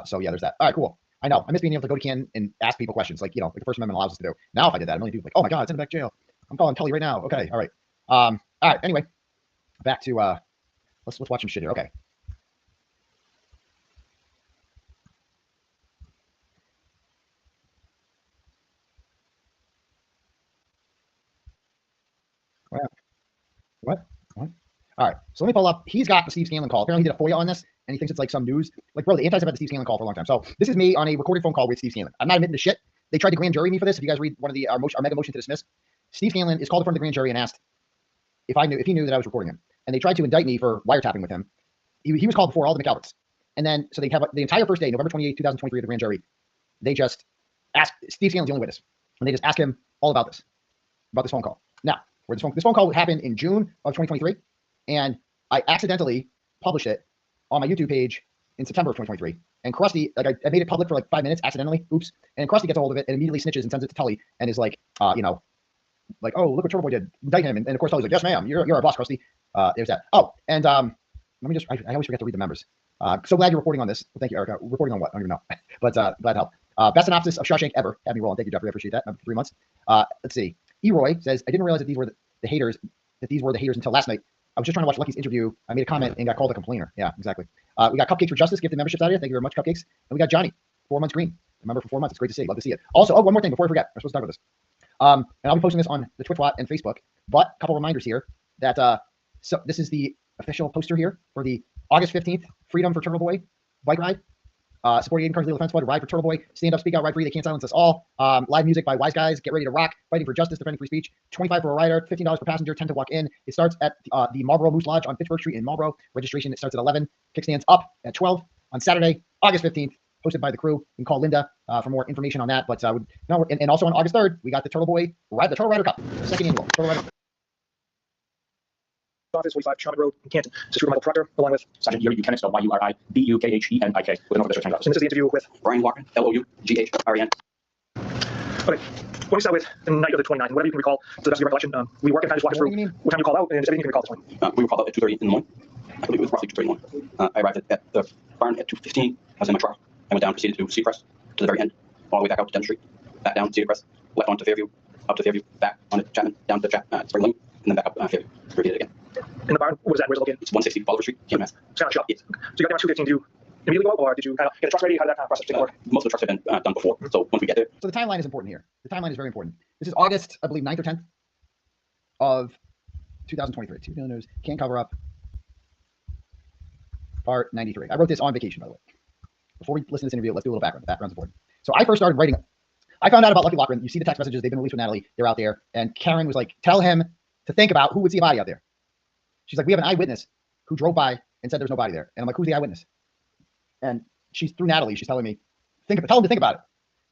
Speaker 1: So yeah, there's that. All right, cool. I know. I miss being able to go to Ken and ask people questions like, you know, like the First Amendment allows us to do. Now, if I did that, a million people like, oh my God, send him back to jail. I'm calling Tully right now. Okay. All right. All right. Anyway, back to, let's watch some shit here. Okay. What? All right. So let me pull up. He's got the Steve Scanlon call. Apparently he did a FOIA on this and he thinks it's like some news. Like, bro, the Antis have had the Steve Scanlon call for a long time. So this is me on a recorded phone call with Steve Scanlon. I'm not admitting to shit. They tried to grand jury me for this. If you guys read one of our mega motion to dismiss, Steve Scanlon is called in front of the grand jury and asked if he knew that I was recording him. And they tried to indict me for wiretapping with him. He was called before all the McAlberts. And then, so they have the entire first day, November 28, 2023, of the grand jury. They just asked, Steve Scanlon's the only witness. And they just ask him all about this phone call. Now, where this phone call happened in June of 2023. And I accidentally published it on my YouTube page in September of 2023. And Krusty, like I made it public for like 5 minutes accidentally. Oops. And Krusty gets a hold of it and immediately snitches and sends it to Tully and is like, you know, like, oh, look what Turbo Boy did. Indict him. And of course, Tully's like, yes, ma'am. You're our boss, Krusty. There's that. Oh, and let me just, I always forget to read the members. So glad you're reporting on this. Well, thank you, Erica. Reporting on what? I don't even know. But glad to help. Best synopsis of Shawshank ever. Had me rolling. Thank you, Jeffrey. I appreciate that. 3 months. Let's see. Eroy says, I didn't realize that these were the haters, until last night. I was just trying to watch Lucky's interview. I made a comment and got called a complainer. Yeah, exactly. We got Cupcakes for Justice, gifted memberships out here. Thank you very much, Cupcakes. And we got Johnny, 4 months green. Remember for 4 months. It's great to see. Love to see it. Also, one more thing before I forget. I'm supposed to talk about this. And I'll be posting this on the Twitch bot and Facebook. But a couple reminders here that so this is the official poster here for the August 15th Freedom for Turtle Boy bike ride. Supporting Aiden Carnes Legal Defense Squad, Ride for Turtle Boy, Stand Up, Speak Out, Ride Free, They Can't Silence Us All. Live music by Wise Guys, Get Ready to Rock, Fighting for Justice, Defending Free Speech. $25 for a rider, $15 per passenger, 10 to walk in. It starts at the Marlboro Moose Lodge on Pittsburgh Street in Marlboro. Registration, it starts at 11. Kickstands up at 12 on Saturday, August 15th, hosted by the crew. You can call Linda for more information on that. But and also on August 3rd, we got the Turtle Boy Ride, the Turtle Rider Cup, the second annual Turtle Rider.
Speaker 5: Office, 45 Sherman Road in Canton. This is Trooper Michael Proctor, along with
Speaker 2: Sergeant Yuri Buchanan, spelled Yuribukhenik, with an officer
Speaker 5: and this is the interview with
Speaker 2: Brian Loughren, Loughren.
Speaker 5: Okay. When we start with the night of the 29th, whatever you can recall, to the best of your recollection, we work and kind of just walk us
Speaker 1: What
Speaker 5: through
Speaker 1: do you mean?
Speaker 5: what time you called out and just everything you can recall this morning.
Speaker 2: We were called out at 2:30 in the morning. I believe it was roughly 2:30 in the morning. I arrived at the barn at 2:15. I was in my truck. I went down, proceeded to Seacrest to the very end, all the way back out to Denver Street, back down to Seacrest, left onto Fairview, up to Fairview, back onto Chapman, down to Spring Lane, and then back up Fairview. Repeat it again.
Speaker 5: In the barn, what is that? Where's it located?
Speaker 2: It's 160 Bolivar Street, Canton, Mass.
Speaker 5: It's kind of shop.
Speaker 2: Yes.
Speaker 5: So you got there at 2:15. Do you immediately go, or did you kind of get the trucks ready? How did that kind of process take work?
Speaker 2: Most of the trucks have been done before, so once we get there,
Speaker 1: So the timeline is important here. The timeline is very important. This is August, I believe, 9th or 10th of 2023. 2 millionaires can't cover up. Part 93. I wrote this on vacation, by the way. Before we listen to this interview, let's do a little background. The background's important. So I first started writing. I found out about Lucky Loughren. You see the text messages. They've been released with Natalie. They're out there. And Karen was like, tell him to think about who would see a body out there. She's like, we have an eyewitness who drove by and said there's no body there. And I'm like, who's the eyewitness? And she's through Natalie. She's telling me, tell him to think about it.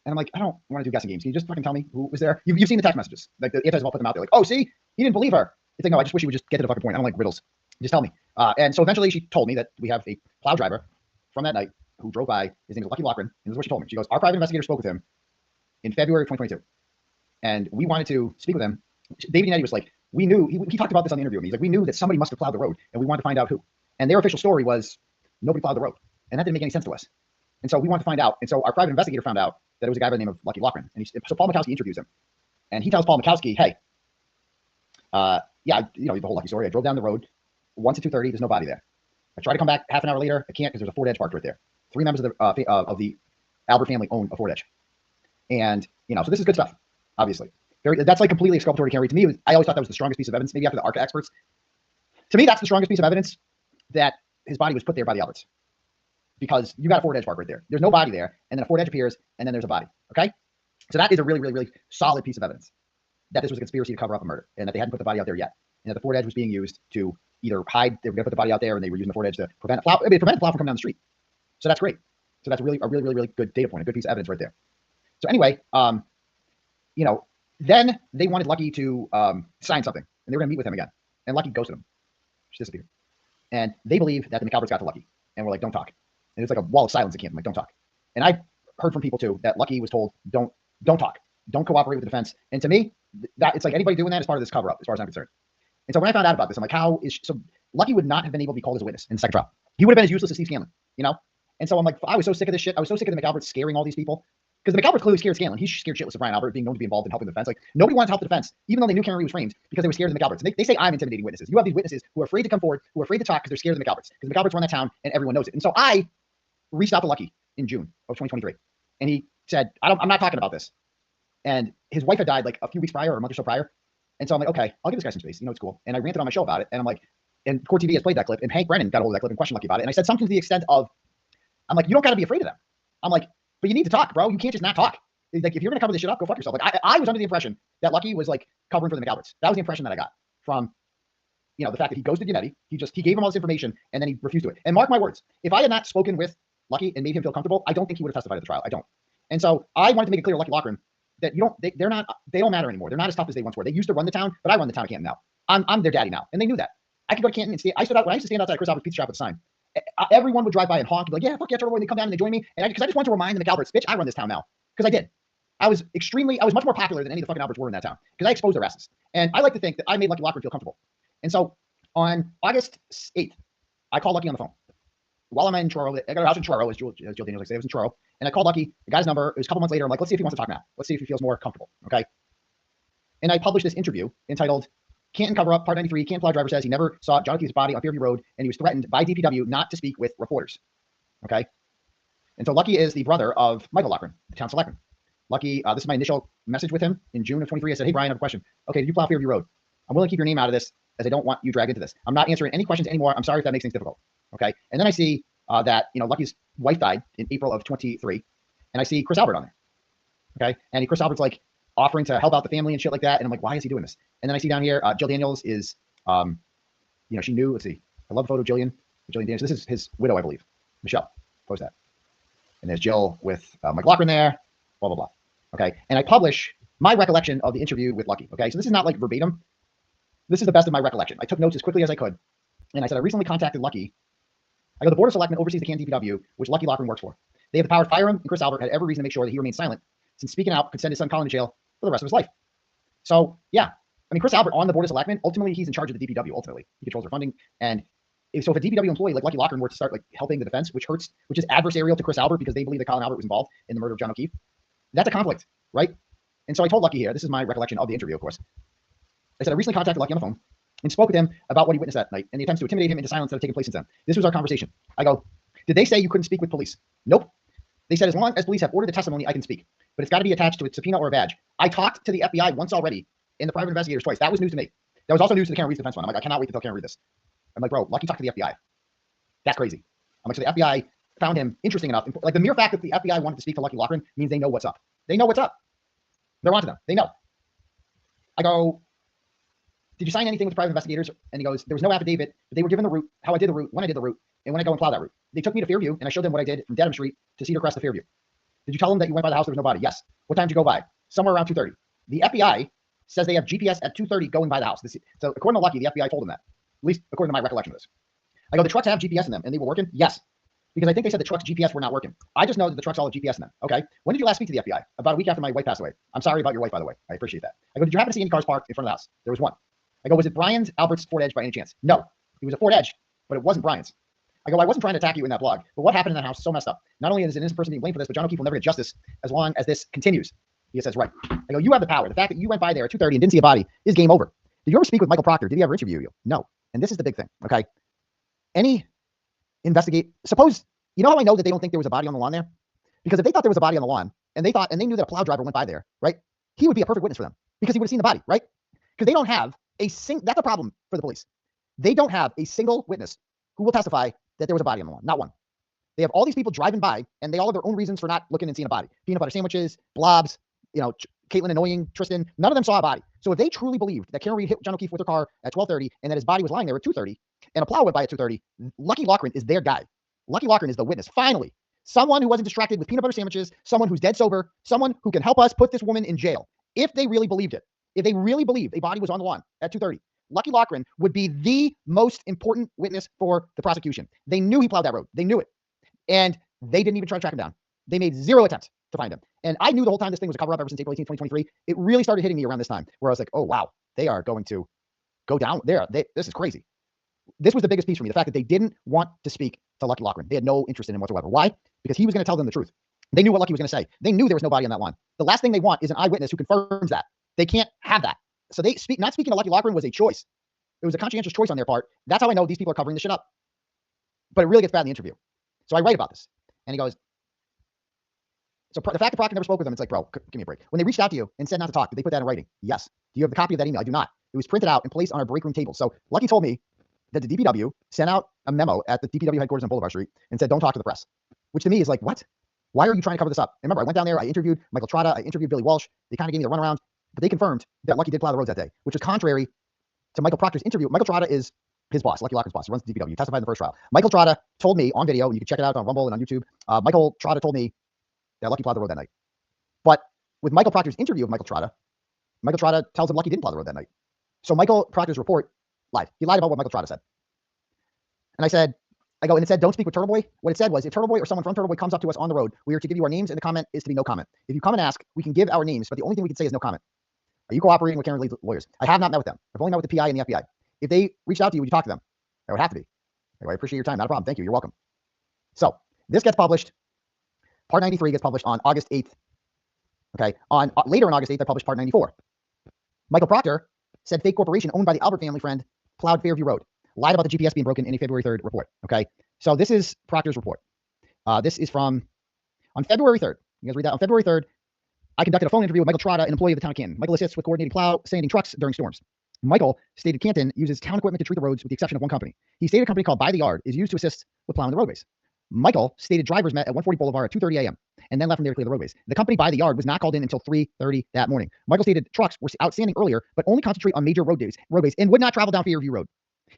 Speaker 1: And I'm like, I don't want to do guessing games. Can you just fucking tell me who was there? You've seen the text messages. Like the antis all put them out there. Like, oh, see, he didn't believe her. It's like, no, I just wish you would just get to the fucking point. I don't like riddles. Just tell me. And so eventually she told me that we have a plow driver from that night who drove by. His name is Lucky Loughren. And this is what she told me. She goes, our private investigator spoke with him in February of 2022. And we wanted to speak with him. David Yannetti was like, we knew, he talked about this on the interview with me. He's like, we knew that somebody must have plowed the road and we wanted to find out who. And their official story was nobody plowed the road. And that didn't make any sense to us. And so we wanted to find out. And so our private investigator found out that it was a guy by the name of Lucky Loughren. And so Paul Mikowski interviews him. And he tells Paul Mikowski, hey, yeah, you know, the whole Lucky story. I drove down the road once at 2:30. There's no body there. I tried to come back half an hour later. I can't because there's a Ford Edge parked right there. 3 members of the Albert family own a Ford Edge. And, you know, so this is good stuff, obviously. That's like completely exculpatory. Can't read. To me, I always thought that was the strongest piece of evidence, maybe after the ARCA experts. To me, that's the strongest piece of evidence that his body was put there by the Alberts. Because you got a Ford Edge park right there. There's no body there, and then a Ford Edge appears, and then there's a body. Okay? So that is a really, really, really solid piece of evidence that this was a conspiracy to cover up a murder, and that they hadn't put the body out there yet. And that the Ford Edge was being used to either hide, they were going to put the body out there, and they were using the Ford Edge to prevent a plow. I mean, it prevented the plow from coming down the street. So that's great. So that's a really, really good data point, a good piece of evidence right there. So anyway, you know, then they wanted Lucky to sign something, and they were going to meet with him again. And Lucky ghosted him. She disappeared. And they believe that the McAlberts got to Lucky, and we're like, don't talk. And it's like a wall of silence at camp. I'm like, don't talk. And I heard from people too that Lucky was told, don't talk, don't cooperate with the defense. And to me, that it's like anybody doing that is part of this cover up, as far as I'm concerned. And so when I found out about this, I'm like, so Lucky would not have been able to be called as a witness in the second trial. He would have been as useless as Steve Scanlon, you know? And so I'm like, I was so sick of this shit. I was so sick of the McAlberts scaring all these people. Because the McAlberts clearly scared Scanlon. He's scared shitless of Brian Albert being known to be involved in helping the defense. Like, nobody wanted to help the defense, even though they knew Karen Reed was framed, because they were scared of the McAlberts. And they say I'm intimidating witnesses. You have these witnesses who are afraid to come forward, who are afraid to talk because they're scared of the McAlberts. Because the McAlberts run that town and everyone knows it. And so I reached out to Lucky in June of 2023. And he said, I'm not talking about this. And his wife had died like a few weeks prior or a month or so prior. And so I'm like, okay, I'll give this guy some space. You know, it's cool. And I ranted on my show about it. And I'm like, and Court TV has played that clip. And Hank Brennan got a hold of that clip and questioned Lucky about it. And I said something to the extent of, I'm like, you don't got to be afraid of them. I'm like, but you need to talk, bro. You can't just not talk. Like, if you're going to cover this shit up, go fuck yourself. Like, I was under the impression that Lucky was like covering for the McAlberts. That was the impression that I got from, you know, the fact that he ghosted Yannetti. He gave him all this information and then he refused to it. And mark my words, if I had not spoken with Lucky and made him feel comfortable, I don't think he would have testified at the trial. I don't. And so I wanted to make it clear to Lucky Loughren that they don't matter anymore. They're not as tough as they once were. They used to run the town, but I run the town of Canton now. I'm their daddy now. And they knew that. I could go to Canton and I stood out when I used to stand outside Chris Albert's pizza shop at the sign. Everyone would drive by and honk and be like, yeah, fuck yeah, Turtle Boy. And they come down and they join me. And because I just wanted to remind the McAlberts, bitch, I run this town now. Because I did. I was much more popular than any of the fucking Alberts were in that town. Because I exposed their asses. And I like to think that I made Lucky Loughren feel comfortable. And so on August 8th, I called Lucky on the phone. While I'm in Truro, I got a house in Truro, as Jill Daniels like to say, I was in Truro. And I called Lucky, the guy's number. It was a couple months later. I'm like, let's see if he wants to talk now. Let's see if he feels more comfortable. Okay. And I published this interview entitled Canton Cover Up, Part 93. Canton Plow Driver says he never saw John O'Keefe's body on Fairview Road and he was threatened by DPW not to speak with reporters. Okay. And so Lucky is the brother of Michael Loughren, the town selectman. Lucky, this is my initial message with him in June of 23. I said, hey, Brian, I have a question. Okay, did you plow Fairview Road? I'm willing to keep your name out of this as I don't want you dragged into this. I'm not answering any questions anymore. I'm sorry if that makes things difficult. Okay. And then I see that, you know, Lucky's wife died in April of 23. And I see Chris Albert on there. Okay. And Chris Albert's like offering to help out the family and shit like that. And I'm like, why is he doing this? And then I see down here, Jill Daniels is, you know, she knew, let's see, I love the photo of Jillian Daniels. This is his widow, I believe. Michelle, post that. And there's Jill with Mike Loughren there, blah, blah, blah. Okay. And I publish my recollection of the interview with Lucky. Okay. So this is not like verbatim. This is the best of my recollection. I took notes as quickly as I could. And I said, I recently contacted Lucky. I go, the Board of Selectmen oversees the Canton DPW, which Lucky Lochran works for. They have the power to fire him, and Chris Albert had every reason to make sure that he remains silent, since speaking out could send his son Colin to jail for the rest of his life. So, yeah. I mean, Chris Albert on the Board of Selectmen, ultimately, he's in charge of the DPW, ultimately. He controls their funding. And so if a DPW employee like Lucky Lochran were to start like helping the defense, which is adversarial to Chris Albert because they believe that Colin Albert was involved in the murder of John O'Keefe, that's a conflict, right? And so I told Lucky here, this is my recollection of the interview, of course. I said, I recently contacted Lucky on the phone and spoke with him about what he witnessed that night and the attempts to intimidate him into silence that have taken place since then. This was our conversation. I go, did they say you couldn't speak with police? Nope. They said, as long as police have ordered the testimony, I can speak, but it's got to be attached to a subpoena or a badge. I talked to the FBI once already and the private investigators twice. That was news to me. That was also news to the Karen Reed's defense fund. I'm like, I cannot wait to tell Karen Reed this. I'm like, bro, Lucky talked to the FBI. That's crazy. I'm like, so the FBI found him interesting enough. Like the mere fact that the FBI wanted to speak to Lucky Lochran means they know what's up. They know what's up. They're onto them. They know. I go, did you sign anything with the private investigators? And he goes, there was no affidavit, but they were given the route, how I did the route, when I did the route, and when I go and plow that route. They took me to Fairview, and I showed them what I did from Dedham Street to Cedar Crest to Fairview. Did you tell them that you went by the house, there was no body? Yes. What time did you go by? Somewhere around 2:30. The FBI says they have GPS at 2:30 going by the house. So according to Lucky, the FBI told them that, at least according to my recollection of this. I go, the trucks have GPS in them, and they were working? Yes. Because I think they said the truck's GPS were not working. I just know that the trucks all have GPS in them. Okay. When did you last speak to the FBI? About a week after my wife passed away. I'm sorry about your wife, by the way. I appreciate that. I go, did you happen to see any cars parked in front of the house? There was one. I go, was it Brian's Albert's Ford Edge by any chance? No. It was a Ford Edge, but it wasn't Brian's. I go, I wasn't trying to attack you in that blog, but what happened in that house is so messed up. Not only is an innocent person being blamed for this, but John O'Keefe will never get justice as long as this continues. He says, right. I go, you have the power. The fact that you went by there at 2:30 and didn't see a body is game over. Did you ever speak with Michael Proctor? Did he ever interview you? No. And this is the big thing. Okay. Suppose, you know how I know that they don't think there was a body on the lawn there? Because if they thought there was a body on the lawn and they knew that a plow driver went by there, right? He would be a perfect witness for them because he would have seen the body, right? Because they don't have that's a problem for the police. They don't have a single witness who will testify that there was a body on the lawn. Not one. They have all these people driving by and they all have their own reasons for not looking and seeing a body. Peanut butter sandwiches, blobs, Caitlin annoying Tristan. None of them saw a body. So if they truly believed that Karen Reed hit John O'Keefe with her car at 12:30 and that his body was lying there at 2:30 and a plow went by at 2:30, Lucky Lochran is their guy. Lucky Lochran is the witness. Finally, someone who wasn't distracted with peanut butter sandwiches, someone who's dead sober, someone who can help us put this woman in jail. If they really believed it, if they really believed a body was on the lawn at 2:30, Lucky Lochran would be the most important witness for the prosecution. They knew he plowed that road. They knew it. And they didn't even try to track him down. They made zero attempts to find him. And I knew the whole time this thing was a cover-up ever since April 18, 2023. It really started hitting me around this time where I was like, oh, wow, they are going to go down there. This is crazy. This was the biggest piece for me, the fact that they didn't want to speak to Lucky Lochran. They had no interest in him whatsoever. Why? Because he was going to tell them the truth. They knew what Lucky was going to say. They knew there was no body on that lawn. The last thing they want is an eyewitness who confirms that. They can't have that. So not speaking to Lucky Lochran was a choice. It was a conscientious choice on their part. That's how I know these people are covering this shit up. But it really gets bad in the interview. So I write about this. And he goes, so the fact that Proctor never spoke with them, it's like, bro, give me a break. When they reached out to you and said not to talk, did they put that in writing? Yes. Do you have the copy of that email? I do not. It was printed out and placed on our break room table. So Lucky told me that the DPW sent out a memo at the DPW headquarters on Boulevard Street and said, don't talk to the press, which to me is like, what? Why are you trying to cover this up? And remember, I went down there, I interviewed Michael Trotta, I interviewed Billy Walsh. They kind of gave me the runaround, but they confirmed that Lucky did plow the roads that day, which is contrary to Michael Proctor's interview. Michael Trotta is his boss, Lucky Lochran's boss. He runs the DPW. He testified in the first trial. Michael Trotta told me on video, and you can check it out on Rumble and on YouTube. Michael Trotta told me that Lucky plowed the road that night. But with Michael Proctor's interview of Michael Trotta tells him Lucky didn't plow the road that night. So Michael Proctor's report lied. He lied about what Michael Trotta said. And and it said, don't speak with Turtle Boy. What it said was, if Turtle Boy or someone from Turtle Boy comes up to us on the road, we are to give you our names, and the comment is to be no comment. If you come and ask, we can give our names, but the only thing we can say is no comment. Are you cooperating with Karen Reed's lawyers? I have not met with them. I've only met with the PI and the FBI. If they reached out to you, would you talk to them? That would have to be. I appreciate your time. Not a problem. Thank you. You're welcome. So this gets published. Part 93 gets published on August 8th. Okay. Later on August 8th, I published part 94. Michael Proctor said fake corporation owned by the Albert family friend plowed Fairview Road. Lied about the GPS being broken in a February 3rd report. Okay. So this is Proctor's report. This is from on February 3rd. You guys read that? On February 3rd, I conducted a phone interview with Michael Trotta, an employee of the town of Canton. Michael assists with coordinating plow sanding trucks during storms. Michael stated Canton uses town equipment to treat the roads with the exception of one company. He stated a company called By the Yard is used to assist with plowing the roadways. Michael stated drivers met at 140 Boulevard at 2:30 a.m. and then left from there to clear the roadways. The company By the Yard was not called in until 3:30 that morning. Michael stated trucks were outstanding earlier, but only concentrate on major roadways and would not travel down Fairview Road.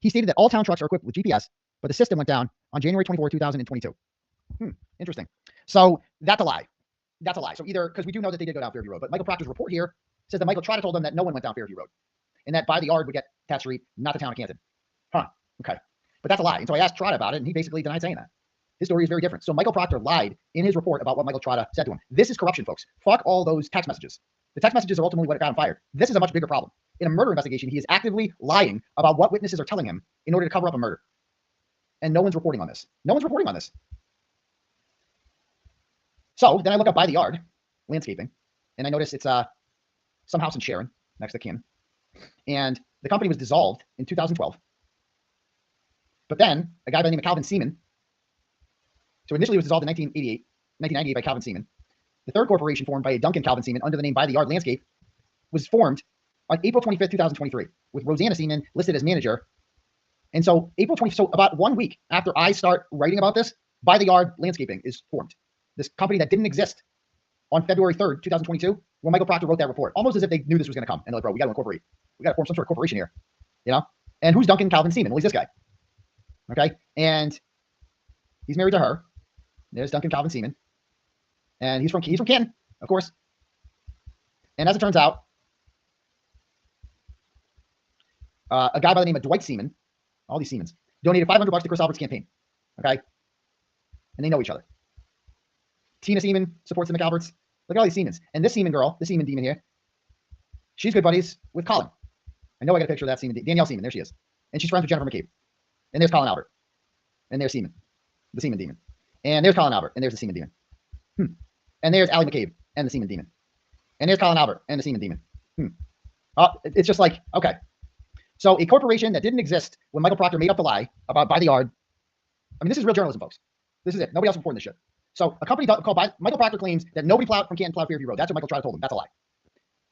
Speaker 1: He stated that all town trucks are equipped with GPS, but the system went down on January 24, 2022. Interesting. So that's a lie. That's a lie. So either, because we do know that they did go down Fairview Road, but Michael Proctor's report here says that Michael Trotta told them that no one went down Fairview Road and that By the Yard would get Cat Street, not the town of Canton. Huh. Okay. But that's a lie. And so I asked Trotta about it, and he basically denied saying that. His story is very different. So Michael Proctor lied in his report about what Michael Trotta said to him. This is corruption, folks. Fuck all those text messages. The text messages are ultimately what got him fired. This is a much bigger problem. In a murder investigation, he is actively lying about what witnesses are telling him in order to cover up a murder. And no one's reporting on this. No one's reporting on this. So then I look up By the Yard Landscaping, and I notice it's some house in Sharon next to Kim. And the company was dissolved in 2012. But then a guy by the name of Calvin Seaman. So initially it was dissolved in 1998 by Calvin Seaman. The third corporation formed by a Duncan Calvin Seaman under the name By the Yard Landscape was formed on April 25th, 2023, with Rosanna Seaman listed as manager. And so so about 1 week after I start writing about this, By the Yard Landscaping is formed. This company that didn't exist on February 3rd, 2022, when Michael Proctor wrote that report, almost as if they knew this was going to come. And they're like, bro, we got to incorporate. We got to form some sort of corporation here, you know? And who's Duncan Calvin Seaman? Well, he's this guy. Okay. And he's married to her. There's Duncan Calvin Seaman. And he's from Canton, of course. And as it turns out, a guy by the name of Dwight Seaman, all these Seamans, donated $500 to Chris Albert's campaign. Okay. And they know each other. Tina Seaman supports the McAlberts. Look at all these Seamans. And this Seaman girl, the Seaman demon here, she's good buddies with Colin. I know I got a picture of that Seaman, Danielle Seaman. There she is. And she's friends with Jennifer McCabe. And there's Colin Albert. And there's Seaman, the Seaman demon. And there's Colin Albert. And there's the Seaman demon. And there's Allie McCabe and the Seaman demon. And there's Colin Albert and the Seaman demon. It's just like, okay. So a corporation that didn't exist when Michael Proctor made up the lie about By the Yard. I mean, this is real journalism, folks. This is it. Nobody else reporting this shit. So a company called Michael Proctor claims that nobody from Canton plowed Fairview Road. That's what Michael Trotta told him. That's a lie.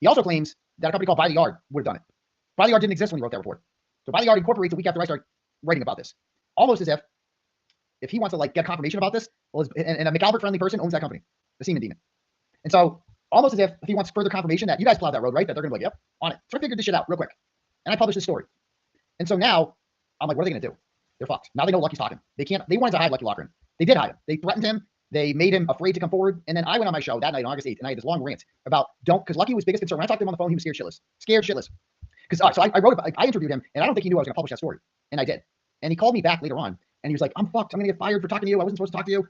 Speaker 1: He also claims that a company called By the Yard would have done it. By the Yard didn't exist when he wrote that report. So By the Yard incorporates a week after I start writing about this. Almost as if he wants to like get confirmation about this, well, and a McAlbert friendly person owns that company, the Seaman demon. And so almost as if he wants further confirmation that you guys plowed that road, right? That they're gonna be like, yep, on it. So I figured this shit out real quick. And I published this story. And so now I'm like, what are they gonna do? They're fucked. Now they know Lucky's talking. They wanted to hide Lucky Lochran. They did hide him. They threatened him. They made him afraid to come forward. And then I went on my show that night on August 8th, and I had this long rant about because Lucky was biggest concern. When I talked to him on the phone, he was scared shitless. Because so I interviewed him, and I don't think he knew I was gonna publish that story. And I did. And he called me back later on, and he was like, I'm fucked. I'm gonna get fired for talking to you. I wasn't supposed to talk to you.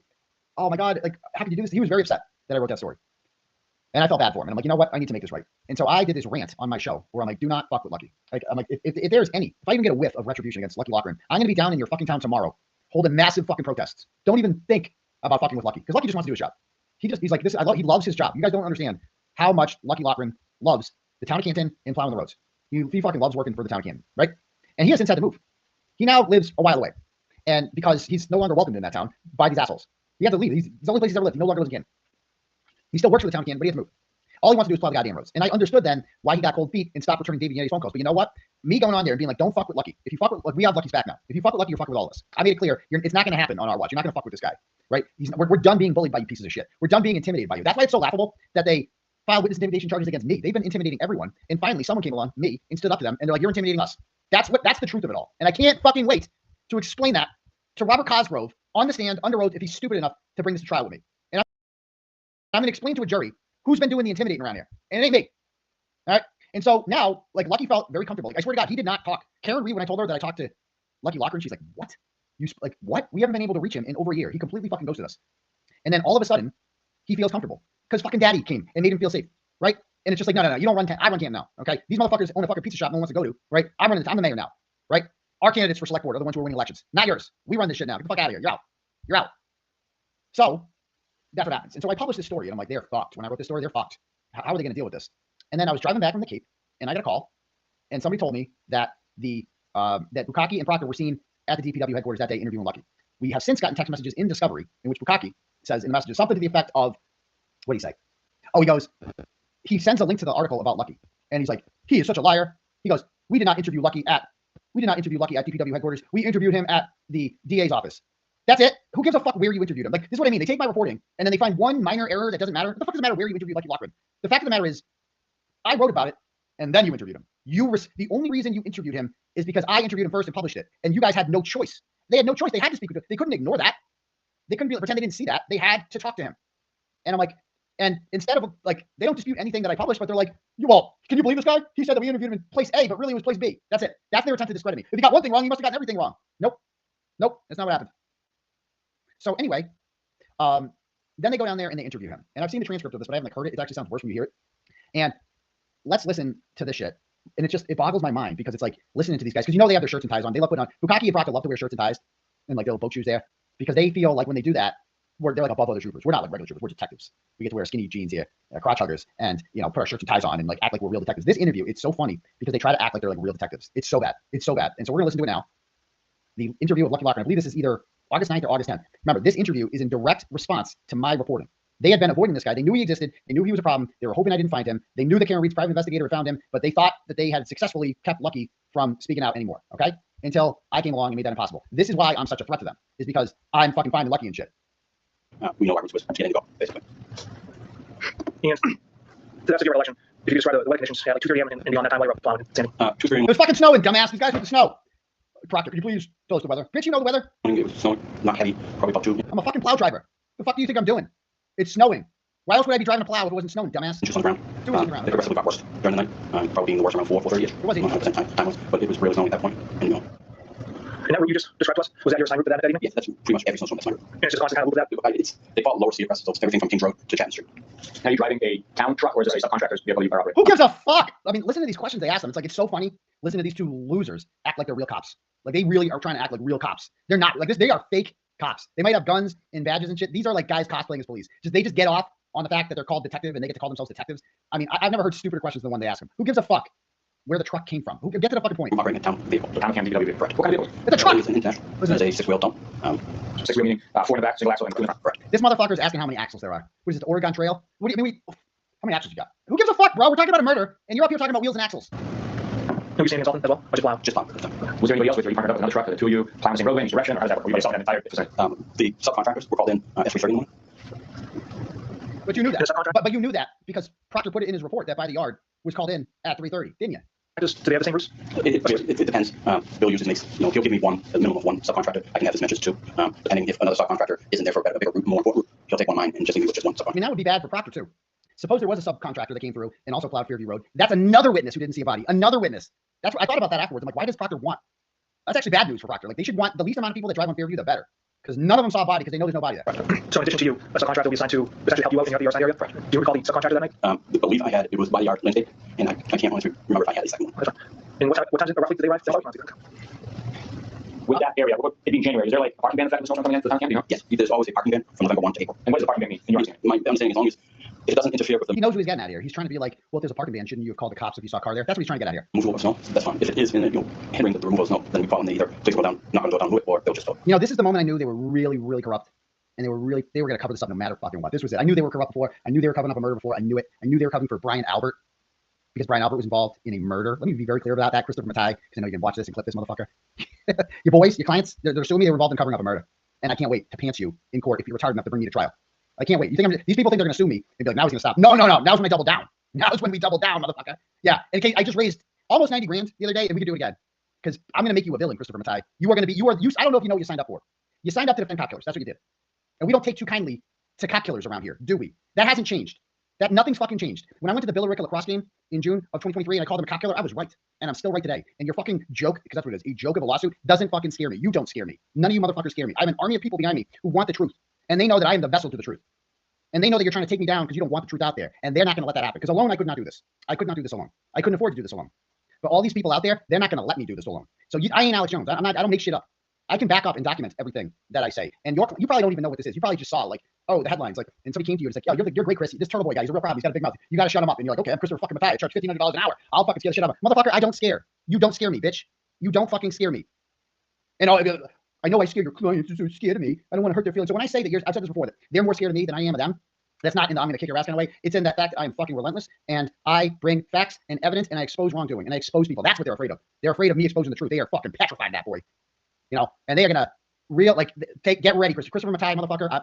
Speaker 1: Oh my God, like, how could you do this? He was very upset that I wrote that story. And I felt bad for him. And I'm like, you know what? I need to make this right. And so I did this rant on my show where I'm like, do not fuck with Lucky. Like, I'm like, if there's if I even get a whiff of retribution against Lucky Lochran, I'm going to be down in your fucking town tomorrow, holding massive fucking protests. Don't even think about fucking with Lucky, because Lucky just wants to do his job. He's like this. He loves his job. You guys don't understand how much Lucky Lochran loves the town of Canton and plowing the roads. He fucking loves working for the town of Canton, right? And he has since had to move. He now lives a while away. And because he's no longer welcomed in that town by these assholes, he had to leave. He's the only place he's ever lived. He no longer lives in Canton. He still works for the town of Canton, but he has to move. All he wants to do is plow the goddamn roads. And I understood then why he got cold feet and stopped returning David Yanni's phone calls. But you know what? Me going on there and being like, don't fuck with Lucky. If you fuck with, like, we have Lucky's back now. If you fuck with Lucky, you're fucking with all of us. I made it clear. It's not going to happen on our watch. You're not going to fuck with this guy, right? We're done being bullied by you pieces of shit. We're done being intimidated by you. That's why it's so laughable that they filed witness intimidation charges against me. They've been intimidating everyone. And finally, someone came along, me, and stood up to them. And they're like, you're intimidating us. That's the truth of it all. And I can't fucking wait to explain that to Robert Cosgrove on the stand, under oath, if he's stupid enough to bring this to trial with me. And I'm going to explain to a jury who's been doing the intimidating around here. And it ain't me. All right. And so now, like, Lucky felt very comfortable. Like, I swear to God, he did not talk. Karen Reed, when I told her that I talked to Lucky Lochran, she's like, what? What? We haven't been able to reach him in over a year. He completely fucking ghosted us. And then all of a sudden, he feels comfortable because fucking daddy came and made him feel safe. Right. And it's just like, no. You don't run Canton. I run Canton now. Okay. These motherfuckers own a fucking pizza shop no one wants to go to. Right. I'm the mayor now. Right. Our candidates for select board are the ones who are winning elections, not yours. We run this shit now. Get the fuck out of here. You're out. You're out. So that's what happens. And so I published this story, and I'm like, they're fucked. When I wrote this story, they're fucked. How are they going to deal with this? And then I was driving back from the Cape, and I got a call, and somebody told me that that Bukaki and Proctor were seen at the DPW headquarters that day interviewing Lucky. We have since gotten text messages in Discovery in which Bukaki says in the messages something to the effect of, what do you say? Oh, he sends a link to the article about Lucky, and he's like, he is such a liar. He goes, we did not interview Lucky at DPW headquarters. We interviewed him at the DA's office. That's it. Who gives a fuck where you interviewed him? Like, this is what I mean. They take my reporting and then they find one minor error that doesn't matter. What the fuck does it matter where you interviewed Lucky Lochran? The fact of the matter is, I wrote about it and then you interviewed him. The only reason you interviewed him is because I interviewed him first and published it. And you guys had no choice. They had no choice. They had to speak with him. They couldn't ignore that. They couldn't pretend they didn't see that. They had to talk to him. And I'm like, And instead of like, they don't dispute anything that I publish, but they're like, well, can you believe this guy? He said that we interviewed him in place A, but really it was place B. That's it. That's their attempt to discredit me. If he got one thing wrong, he must have gotten everything wrong. Nope. That's not what happened. So anyway, then they go down there and they interview him. And I've seen the transcript of this, but I haven't heard it. It actually sounds worse when you hear it. And let's listen to this shit. And it boggles my mind because it's like listening to these guys, because they have their shirts and ties on. They love putting on, Bukaki and Proctor love to wear shirts and ties and like their little boat shoes there, because they feel like when they do that, they're like above other troopers. We're not like regular troopers. We're detectives. We get to wear skinny jeans here, crotch huggers, and put our shirts and ties on and like act like we're real detectives. This interview, it's so funny because they try to act like they're like real detectives. It's so bad. It's so bad. And so we're gonna listen to it now. The interview of Lucky Locker. I believe this is either August 9th or August 10th. Remember, this interview is in direct response to my reporting. They had been avoiding this guy. They knew he existed. They knew he was a problem. They were hoping I didn't find him. They knew that Karen Reed's private investigator had found him, but they thought that they had successfully kept Lucky from speaking out anymore. Okay, until I came along and made that impossible. This is why I'm such a threat to them. Is because I'm fucking finding Lucky and shit.
Speaker 2: We know our roots was getting to go, basically.
Speaker 5: And to the best of your recollection, if you describe the weather conditions at like 2:30 a.m. and beyond that time while you were plowing and sanding.
Speaker 2: 2:30
Speaker 1: It was fucking snowing, dumbass. These guys with the snow. Proctor, could you please tell us the weather? Bitch, you know the weather.
Speaker 2: It was snowing, not heavy, probably about 2.
Speaker 1: I'm a fucking plow driver. The fuck do you think I'm doing? It's snowing. Why else would I be driving a plow if it wasn't snowing, dumbass?
Speaker 2: Inches on the ground.
Speaker 1: It was on the ground.
Speaker 2: It progressively got worse during the night, probably being the worst around 4:30ish.
Speaker 1: It wasn't even.
Speaker 2: Time, but it was really snowing at that point. And
Speaker 5: And that route you just described to us, was that your assignment for that evening?
Speaker 2: yeah, that's pretty much every snowstorm that's my route.
Speaker 5: And it's just constant kind of move that?
Speaker 2: They fall lower Cedar Crest, so it's everything from Kings Road to Chapman Street.
Speaker 6: Now, are you driving a town truck or is it a subcontractor's vehicle you are operating?
Speaker 1: Who gives a fuck? I mean, listen to these questions they ask them. It's like, it's so funny. Listen to these two losers act like they're real cops. Like they really are trying to act like real cops. They're not like this. They are fake cops. They might have guns and badges and shit. These are like guys cosplaying as police. They just get off on the fact that they're called detective and they get to call themselves detectives. I mean, I've never heard stupider questions than the one they ask them. Who gives a fuck where the truck came from? Who get to the fucking point?
Speaker 2: I'm operating a town vehicle.
Speaker 6: The town DPW vehicle. Correct. What kind of vehicle?
Speaker 1: It's a truck.
Speaker 2: It's an international.
Speaker 1: Listen,
Speaker 2: It's a 6-wheel dump.
Speaker 6: 6-wheel meaning 4 in the back, single axle, and 2 in the front.
Speaker 2: Correct.
Speaker 1: This motherfucker is asking how many axles there are. What is it, the Oregon Trail? What do you mean? How many axles you got? Who gives a fuck, bro? We're talking about a murder, and you're up here talking about wheels and axles.
Speaker 5: No, you sanding consultant as well? Or just plow?
Speaker 2: Just plow.
Speaker 6: Was there anybody else with you? You partnered up with another truck, the two of you plowing the same roadway in each direction, or how does that work? Were you guys selling that entire facility?
Speaker 2: The subcontractors were called in at 3:30 in the morning.
Speaker 1: But you knew that.
Speaker 5: Is it a subcontract?
Speaker 1: But you knew that because Proctor put it in his report that by the yard was called in at 3:30, didn't you?
Speaker 5: Do they have the same routes?
Speaker 2: It depends. Bill uses makes, he'll give me a minimum of one subcontractor. I can have as much as 2. Depending if another subcontractor isn't there for a bigger route, more important route, he'll take one of mine and just leave me with just one
Speaker 1: I
Speaker 2: subcontractor.
Speaker 1: mean, that would be bad for Proctor too. Suppose there was a subcontractor that came through and also plowed Fairview Road. That's another witness who didn't see a body. Another witness. That's what I thought about that afterwards. I'm like, why does Proctor want? That's actually bad news for Proctor. Like, they should want the least amount of people that drive on Fairview, the better. Because none of them saw a body because they know there's no body there.
Speaker 5: So in addition to you, a subcontractor will be assigned to essentially help you out in your side area? Do you recall the subcontractor that night?
Speaker 2: The belief I had, it was by yard landscape, and I can't honestly remember if I had a second one.
Speaker 5: And what time roughly did they arrive?
Speaker 6: With that area, it being January, is there like a parking ban effect with snowstorm coming into the town camp? Do you know?
Speaker 2: Yes, there's always a parking ban from November 1 to April.
Speaker 6: And what does the parking ban mean in your understanding?
Speaker 2: My understanding, as long as it doesn't interfere with the
Speaker 1: He knows what he's getting at here. He's trying to be like, well, if there's a parking ban, shouldn't you have called the cops if you saw a car there? That's what he's trying to get at here.
Speaker 2: removal of snow, that's fine. If it is hindering the removal of snow, then we call them. They either please go down, not going to go down with it, or they'll just vote.
Speaker 1: This is the moment I knew they were really, really corrupt. And they were going to cover this up no matter fucking what. This was it. I knew they were corrupt before. I knew they were covering up a murder before. I knew it. I knew they were covering for Brian Albert because Brian Albert was involved in a murder. Let me be very clear about that, Christopher Matai, because I know you can watch this and clip this motherfucker. Your boys, your clients, they're suing me. They were involved in covering up a murder. And I can't wait to pants you in court if you're retarded enough to bring me to trial. I can't wait. These people think they're going to sue me and be like, now he's going to stop. No. Now's when I double down. Now's when we double down, motherfucker. Yeah. And I just raised almost 90 grand the other day and we can do it again. Because I'm going to make you a villain, Christopher Matai. I don't know if you know what you signed up for. You signed up to defend cop killers. That's what you did. And we don't take too kindly to cop killers around here, do we? That hasn't changed. Nothing's fucking changed. When I went to the Billerica lacrosse game in June of 2023 and I called him a cop killer, I was right. And I'm still right today. And your fucking joke, because that's what it is, a joke of a lawsuit, doesn't fucking scare me. You don't scare me. None of you motherfuckers scare me. I have an army of people behind me who want the truth. And they know that I am the vessel to the truth. And they know that you're trying to take me down because you don't want the truth out there. And they're not going to let that happen. Because alone, I could not do this. I could not do this alone. I couldn't afford to do this alone. But all these people out there, they're not going to let me do this alone. So I ain't Alex Jones. I don't make shit up. I can back up and document everything that I say. And you probably don't even know what this is. You probably just saw like, oh, the headlines, like, and somebody came to you and it's like, yo, you're great, Chris. This Turtle Boy guy, he's a real problem. He's got a big mouth. You got to shut him up. And you're like, okay, I'm Christopher fucking Matai. I charge $1,500 an hour. I'll fucking scare the shit out of him. Motherfucker, I don't scare. You don't scare me, bitch. You don't fucking scare me. And I know I scare your clients. They're so scared of me. I don't want to hurt their feelings. So when I say that I've said this before, that they're more scared of me than I am of them. That's not in the I'm going to kick your ass kind of way. It's in that fact that I am fucking relentless and I bring facts and evidence and I expose wrongdoing and I expose people. That's what they're afraid of. They're afraid of me exposing the truth. They are fucking petrified of that, boy. And they're going to get ready, Christopher Matai, motherfucker.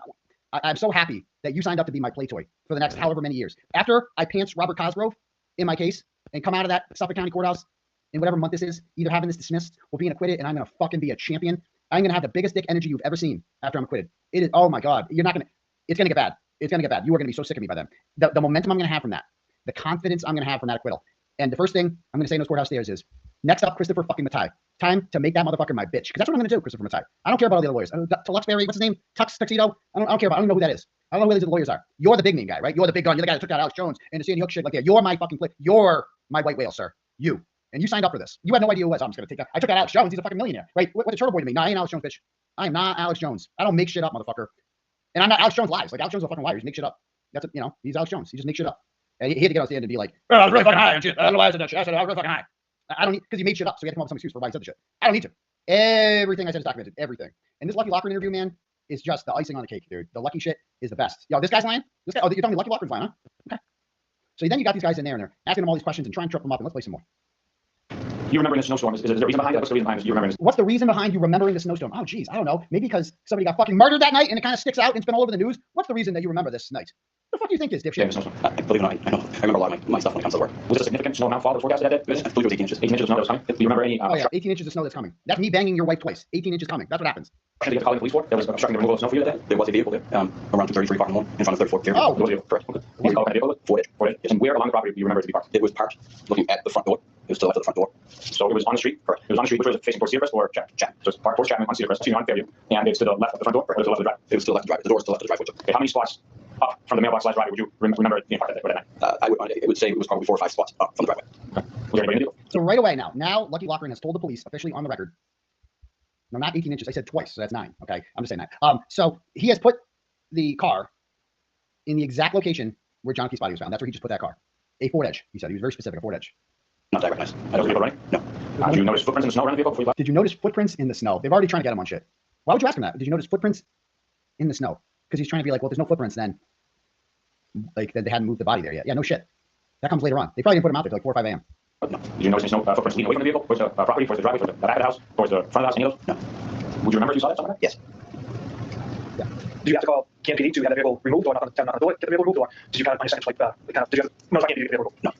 Speaker 1: I'm so happy that you signed up to be my play toy for the next however many years. After I pants Robert Cosgrove in my case and come out of that Suffolk County courthouse in whatever month this is, either having this dismissed or being acquitted, and I'm going to fucking be a champion. I'm going to have the biggest dick energy you've ever seen after I'm acquitted. It is, oh my God, it's going to get bad. It's going to get bad. You are going to be so sick of me by then. The momentum I'm going to have from that, the confidence I'm going to have from that acquittal. And the first thing I'm going to say in those courthouse stairs is, next up, Christopher fucking Matai. Time to make that motherfucker my bitch. Because that's what I'm going to do, Christopher Matai. I don't care about all the other lawyers. To Luxbury, what's his name? Tuxedo? I don't care about. I don't know who that is. I don't know who the lawyers are. You're the big name guy, right? You're the big gun. You're the guy that took out Alex Jones and the Sandy Hook shit like that. You're my fucking clique. You're my white whale, sir. You. And you signed up for this. You had no idea who it was. I'm just going to take that. I took out Alex Jones. He's a fucking millionaire, right? What's a Turtle Boy to me? No, I ain't Alex Jones, bitch. I am not Alex Jones. I don't make shit up, motherfucker. And I'm not Alex Jones lies. Like, Alex Jones is a fucking liar. He just makes shit up. That's it. You know, he's Alex Jones. He just makes shit up. And he had to get on stand and be like, oh, I was really fucking high and shit. I don't know why I said that shit. I said I was really fucking high. I don't need, because he made shit up. So he had to come up with some excuse for why he said the shit. I don't need to. Everything I said is documented. Everything. And this Lucky Lochran interview, man, is just the icing on the cake, dude. The Lucky shit is the best. Yo, this guy's lying? This guy, oh, you're telling me Lucky Lochran's lying, huh? Okay. So then you got these guys in there and they're asking them all these questions and trying to trip them up. And let's play some more.
Speaker 6: You remembering the snowstorm? Is there a reason behind that? What's the reason behind you remembering this?
Speaker 1: What's the reason behind you remembering the snowstorm? Oh, geez, I don't know. Maybe because somebody got fucking murdered that night and it kind of sticks out and it's been all over the news. What's the reason that you remember this night? What the fuck do you think is, dipshit?
Speaker 2: Yeah, the snowstorm. Believe it or not, I know. I remember a lot of my stuff when it comes to work.
Speaker 6: Was it a significant snow amount fall that was forecasted that day?
Speaker 2: I believe it was 18 inches.
Speaker 6: 18 inches of snow that was coming? Do you remember any?
Speaker 1: Oh, yeah, 18 inches of snow that's coming. That's me banging your wife twice. 18 inches coming. That's what happens.
Speaker 6: Did you get to call in the police for? That was obstructing the removal of snow for you that day?
Speaker 2: There was a vehicle there around 2:30, 3 o'clock in the morning in front of 34th.
Speaker 1: Oh.
Speaker 6: There was a vehicle, correct. Okay. What kind of vehicle was it?
Speaker 2: Ford Edge.
Speaker 6: Ford Edge. Yes, and where along the property do you remember it to be parked?
Speaker 2: It was parked looking at the front door. It was to the left of the front door.
Speaker 6: So it was on the street?
Speaker 2: Correct.
Speaker 6: It was on the street, which was facing towards Cedar Crest or Chapman?
Speaker 2: Chapman.
Speaker 6: So it's parked towards Chapman on Cedar Crest, on Fairview, and it's to the left of the front door, or to the left of the drive?
Speaker 2: It was to the left of the driveway. The door was to the left of the driveway.
Speaker 6: Okay, how many spots up from the mailbox / driveway would you remember it being parked that night?
Speaker 2: I would say it was probably 4 or 5 spots up from the driveway.
Speaker 6: Okay. Was there anybody in the vehicle?
Speaker 1: So right away now Lucky Lochran has told the police officially on the record. No, not 18 inches. I said twice, so that's 9. Okay, I'm just saying that. So he has put the car in the exact location where John O'Keefe's body was found. That's where he just put that car. A Ford Edge. He said he was very specific. A Ford Edge.
Speaker 2: Not that I recognize.
Speaker 6: That was the vehicle running?
Speaker 2: No.
Speaker 6: Did you notice footprints in the snow around the vehicle before you left?
Speaker 1: Did you notice footprints in the snow? They've already trying to get him on shit. Why would you ask him that? Did you notice footprints in the snow? Because he's trying to be like, well, there's no footprints then. Like, they hadn't moved the body there yet. Yeah, no shit. That comes later on. They probably didn't put him out there till like 4 or 5 a.m.
Speaker 6: No. Did you notice any snow footprints leading away from the vehicle? Towards the property, towards the driveway, towards the back of the house, towards the front of the house, any of those?
Speaker 2: No.
Speaker 6: Would you remember if you saw that somewhere?
Speaker 2: Yes.
Speaker 1: Yeah.
Speaker 5: Did you have to call CMPD to have the vehicle removed or knock on the door, get the vehicle removed, or did you kind of understand like did you have no CMPD to get the vehicle removed?
Speaker 2: No.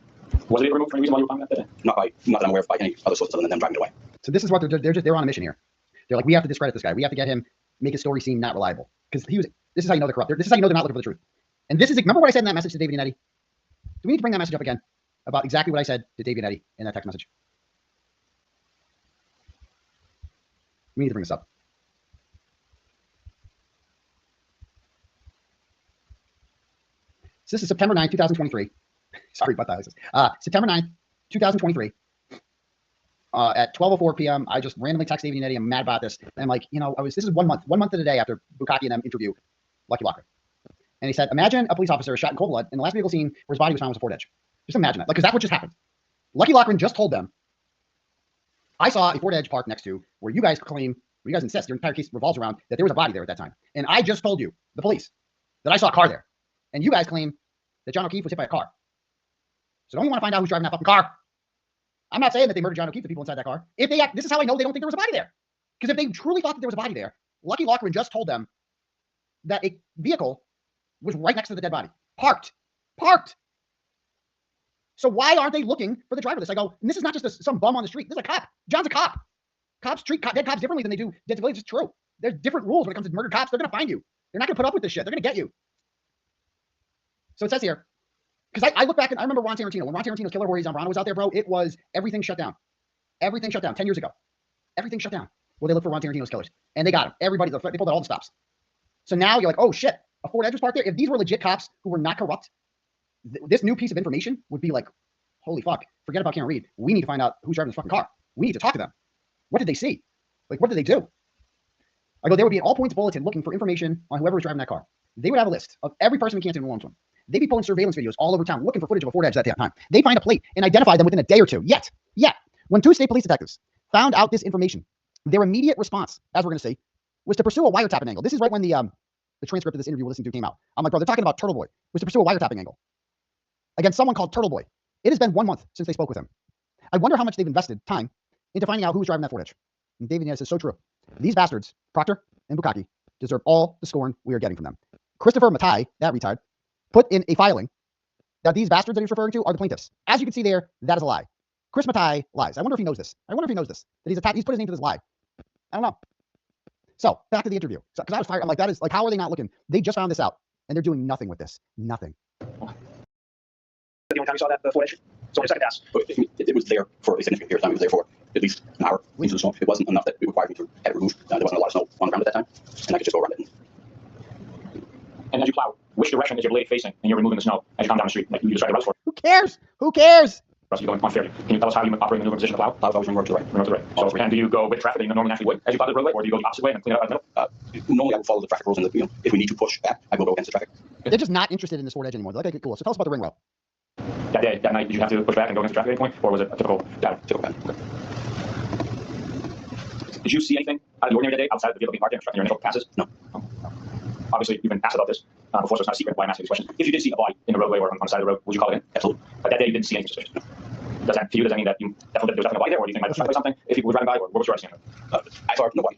Speaker 6: Was the vehicle removed for any reason while you were finding that day?
Speaker 2: Not that I'm aware of by any other sources other than them driving it away.
Speaker 1: So this is what they're on a mission here. They're like, we have to discredit this guy. We have to get him, make his story seem not reliable. Because this is how you know they're corrupt. This is how you know they're not looking for the truth. And this is, remember what I said in that message to David Yannetti? Do we need to bring that message up again about exactly what I said to David Yannetti in that text message? We need to bring this up. So this is September 9th, 2023. Sorry about that, Alexis. September 9th, 2023. At 12:04 p.m., I just randomly text David Yannetti. I'm mad about this. And I'm like, you know, this is 1 month of the day after Bukkake and them interview Lucky Lochran. And he said, imagine a police officer is shot in cold blood and the last vehicle seen where his body was found was a Ford Edge. Just imagine that. Like, because that's what just happened. Lucky Lochran just told them, I saw a Ford Edge parked next to where you guys claim, where you guys insist, your entire case revolves around that there was a body there at that time. And I just told you, the police, that I saw a car there. And you guys claim that John O'Keefe was hit by a car. So don't you want to find out who's driving that fucking car? I'm not saying that they murdered John O'Keefe, the people inside that car. If they this is how I know they don't think there was a body there. Because if they truly thought that there was a body there, Lucky Lochran just told them that a vehicle was right next to the dead body. Parked. So why aren't they looking for the driver of this? I go, and this is not just some bum on the street. This is a cop. John's a cop. Cops treat dead cops differently than they do dead civilians. It's true. There's different rules when it comes to murdered cops. They're going to find you. They're not going to put up with this shit. They're going to get you. So it says here, because I look back and I remember Ron Tarantino. When Ron Tarantino's Killer Where He's on Ron was out there, bro, it was everything shut down. Everything shut down 10 years ago. Everything shut down. Well, they looked for Ron Tarantino's killers. And they got him. Everybody, they pulled out all the stops. So now you're like, oh shit, a Ford Edge was parked there. If these were legit cops who were not corrupt, this new piece of information would be like, holy fuck, forget about Cameron Reed. We need to find out who's driving this fucking car. We need to talk to them. What did they see? Like, what did they do? I go, there would be an all points bulletin looking for information on whoever was driving that car. They would have a list of every person in Canton who owns one. They'd be pulling surveillance videos all over town looking for footage of a Ford Edge that time. They find a plate and identify them within a day or two. Yet, when 2 state police detectives found out this information, their immediate response, as we're going to see, was to pursue a wiretapping angle. This is right when the transcript of this interview we're listening to came out. I'm like, bro, they're talking about Turtle Boy. Was to pursue a wiretapping angle against someone called Turtle Boy. It has been 1 month since they spoke with him. I wonder how much they've invested time into finding out who was driving that Ford Edge. And David Yannetti says, so true. These bastards, Proctor and Bukkake, deserve all the scorn we are getting from them. Christopher Matai, that retard, put in a filing that these bastards that he's referring to are the plaintiffs. As you can see there, that is a lie. Chris Matai lies. I wonder if he knows this. That he's put his name to this lie. I don't know. So back to the interview. Because I was fired. I'm like, that is like, how are they not looking? They just found this out. and they're doing nothing with this. Nothing.
Speaker 5: The only time you saw that footage? So in a second pass.
Speaker 2: But it was there for a significant period of time. It was there for at least an hour into the snow. It wasn't enough that it required me to have it removed. There wasn't a lot of snow on the ground at that time, and I could just go around it.
Speaker 6: And as you plow, which direction is your blade facing? And you're removing the snow as you come down the street. Like you described the routes for.
Speaker 1: Who cares? Who cares?
Speaker 6: Russ, you're going unfairly. Can you tell us how you operate in the position to plow?
Speaker 2: Plows always run to the right.
Speaker 6: Run to the right. So, and do you go with traffic that you normally naturally would as you plow the roadway, or do you go the opposite way and clean it up in the middle?
Speaker 2: Normally, I will follow the traffic rules, and if we need to push back, I will go against the traffic.
Speaker 1: They're just not interested in this forward edge anymore. They're like, okay, cool. So tell us about the ring route.
Speaker 6: That night, did you have to push back and go against the traffic at any point, or was it a typical pattern?
Speaker 2: Typical pattern.
Speaker 6: Okay. Did you see anything out of the ordinary that day outside of the vehicle being parked there in your initial passes?
Speaker 2: No.
Speaker 6: Obviously, you've been asked about this before, so it's not a secret why I'm asking these questions. If you did see a body in the roadway or on the side of the road, would you call it in?
Speaker 2: Absolutely.
Speaker 6: But that day, you didn't see anything suspicious. No. Does that mean that you definitely there was definitely a body there, or do you think it might be something if people were driving by, or what was your understanding?
Speaker 2: I saw no body.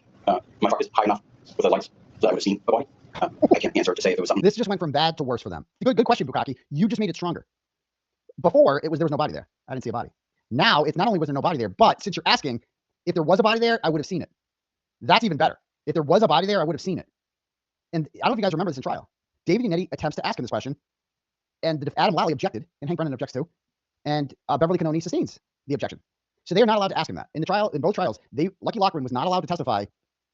Speaker 2: My truck is high enough with the lights that I would have seen a body. I can't answer to say if it was something.
Speaker 1: This just went from bad to worse for them. Good question, Bukaki. You just made it stronger. Before, there was no body there. I didn't see a body. Now, it's not only was there no body there, but since you're asking if there was a body there, I would have seen it. That's even better. If there was a body there, I would have seen it. And I don't know if you guys remember this in trial. David Yannetti attempts to ask him this question, and Adam Lally objected, and Hank Brennan objects too, and Beverly Cannoni sustains the objection. So they are not allowed to ask him that. In the trial, in both trials, Lucky Lochran was not allowed to testify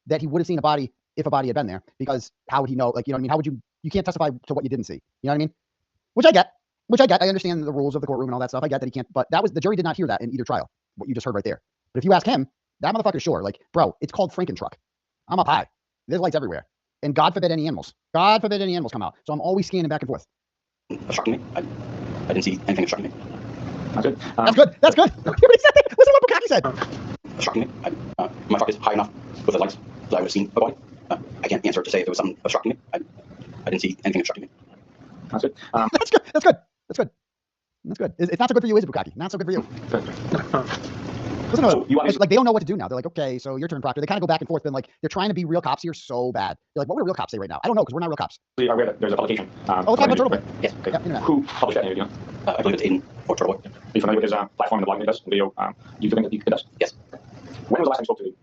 Speaker 1: that he would have seen a body if a body had been there, because how would he know? Like, you know what I mean? How would you can't testify to what you didn't see. You know what I mean? Which I get. I understand the rules of the courtroom and all that stuff. I get that he can't, but the jury did not hear that in either trial, what you just heard right there. But if you ask him, that motherfucker's sure. Like, bro, it's called Frankentruck. I'm up high. There's lights everywhere. And God forbid any animals. God forbid any animals come out. So I'm always scanning back and forth.
Speaker 2: Shocking me. I didn't see anything that shocked me.
Speaker 6: That's good.
Speaker 1: That's good. That's good. Hear what he said there? Listen to what Bukaki said.
Speaker 2: Shocking me. My truck is high enough with the lights that I would have seen a body. I can't answer to say if it was something that shocked me. I didn't see anything that shocked me.
Speaker 6: That's good.
Speaker 1: That's good. That's good. That's good. That's good. It's not so good for you, is it, Bukaki? Not so good for you. Listen to
Speaker 6: So you obviously-
Speaker 1: like they don't know what to do now. They're like, okay, so your turn, Proctor. They kind of go back and forth, but like they're trying to be real cops here so bad. They're like, what would a real cop say right now? I don't know, because we're not real cops.
Speaker 6: We are aware that there's a publication.
Speaker 1: Oh, talk about Turtle Boy.
Speaker 2: Yes.
Speaker 6: Okay.
Speaker 1: Yeah, internet.
Speaker 6: Who published that interview?
Speaker 2: I believe it's Aiden or Turtle Boy.
Speaker 6: Are you familiar with his platform, the blog that he does, the video YouTubing that he does?
Speaker 2: Yes.
Speaker 6: When was the last time you spoke to him?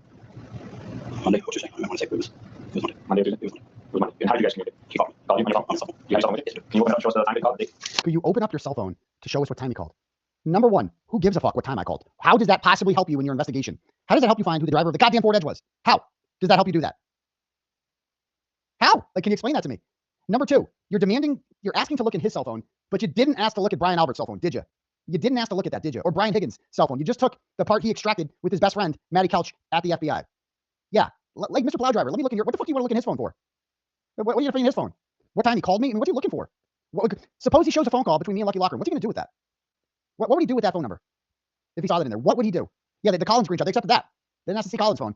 Speaker 2: Monday or Tuesday. I want to say it was Monday.
Speaker 6: Monday or Tuesday?
Speaker 2: It was Monday.
Speaker 6: It was Monday. And how did you guys communicate?
Speaker 2: He called me.
Speaker 6: Called you on your phone?
Speaker 2: On the cell phone.
Speaker 6: You have your cell phone with you? Can you open up and show us the time he called? The date?
Speaker 1: Could you open up your cell phone to show us what time you called? Number one, who gives a fuck what time I called? How does that possibly help you in your investigation? How does that help you find who the driver of the goddamn Ford Edge was? How does that help you do that? How? Like, can you explain that to me? Number two, you're asking to look in his cell phone, but you didn't ask to look at Brian Albert's cell phone, did you? You didn't ask to look at that, did you? Or Brian Higgins' cell phone. You just took the part he extracted with his best friend, Matty Couch, at the FBI. Yeah, like Mr. Plow Driver, let me look in what the fuck do you want to look in his phone for? What are you putting in his phone? What time he called me? I mean, what are you looking for? Suppose he shows a phone call between me and Lucky Lochran. What's he going to do with that? What would he do with that phone number? If he saw that in there, what would he do? Yeah, the Collins screenshot, they accepted that. They didn't have to see Collins' phone.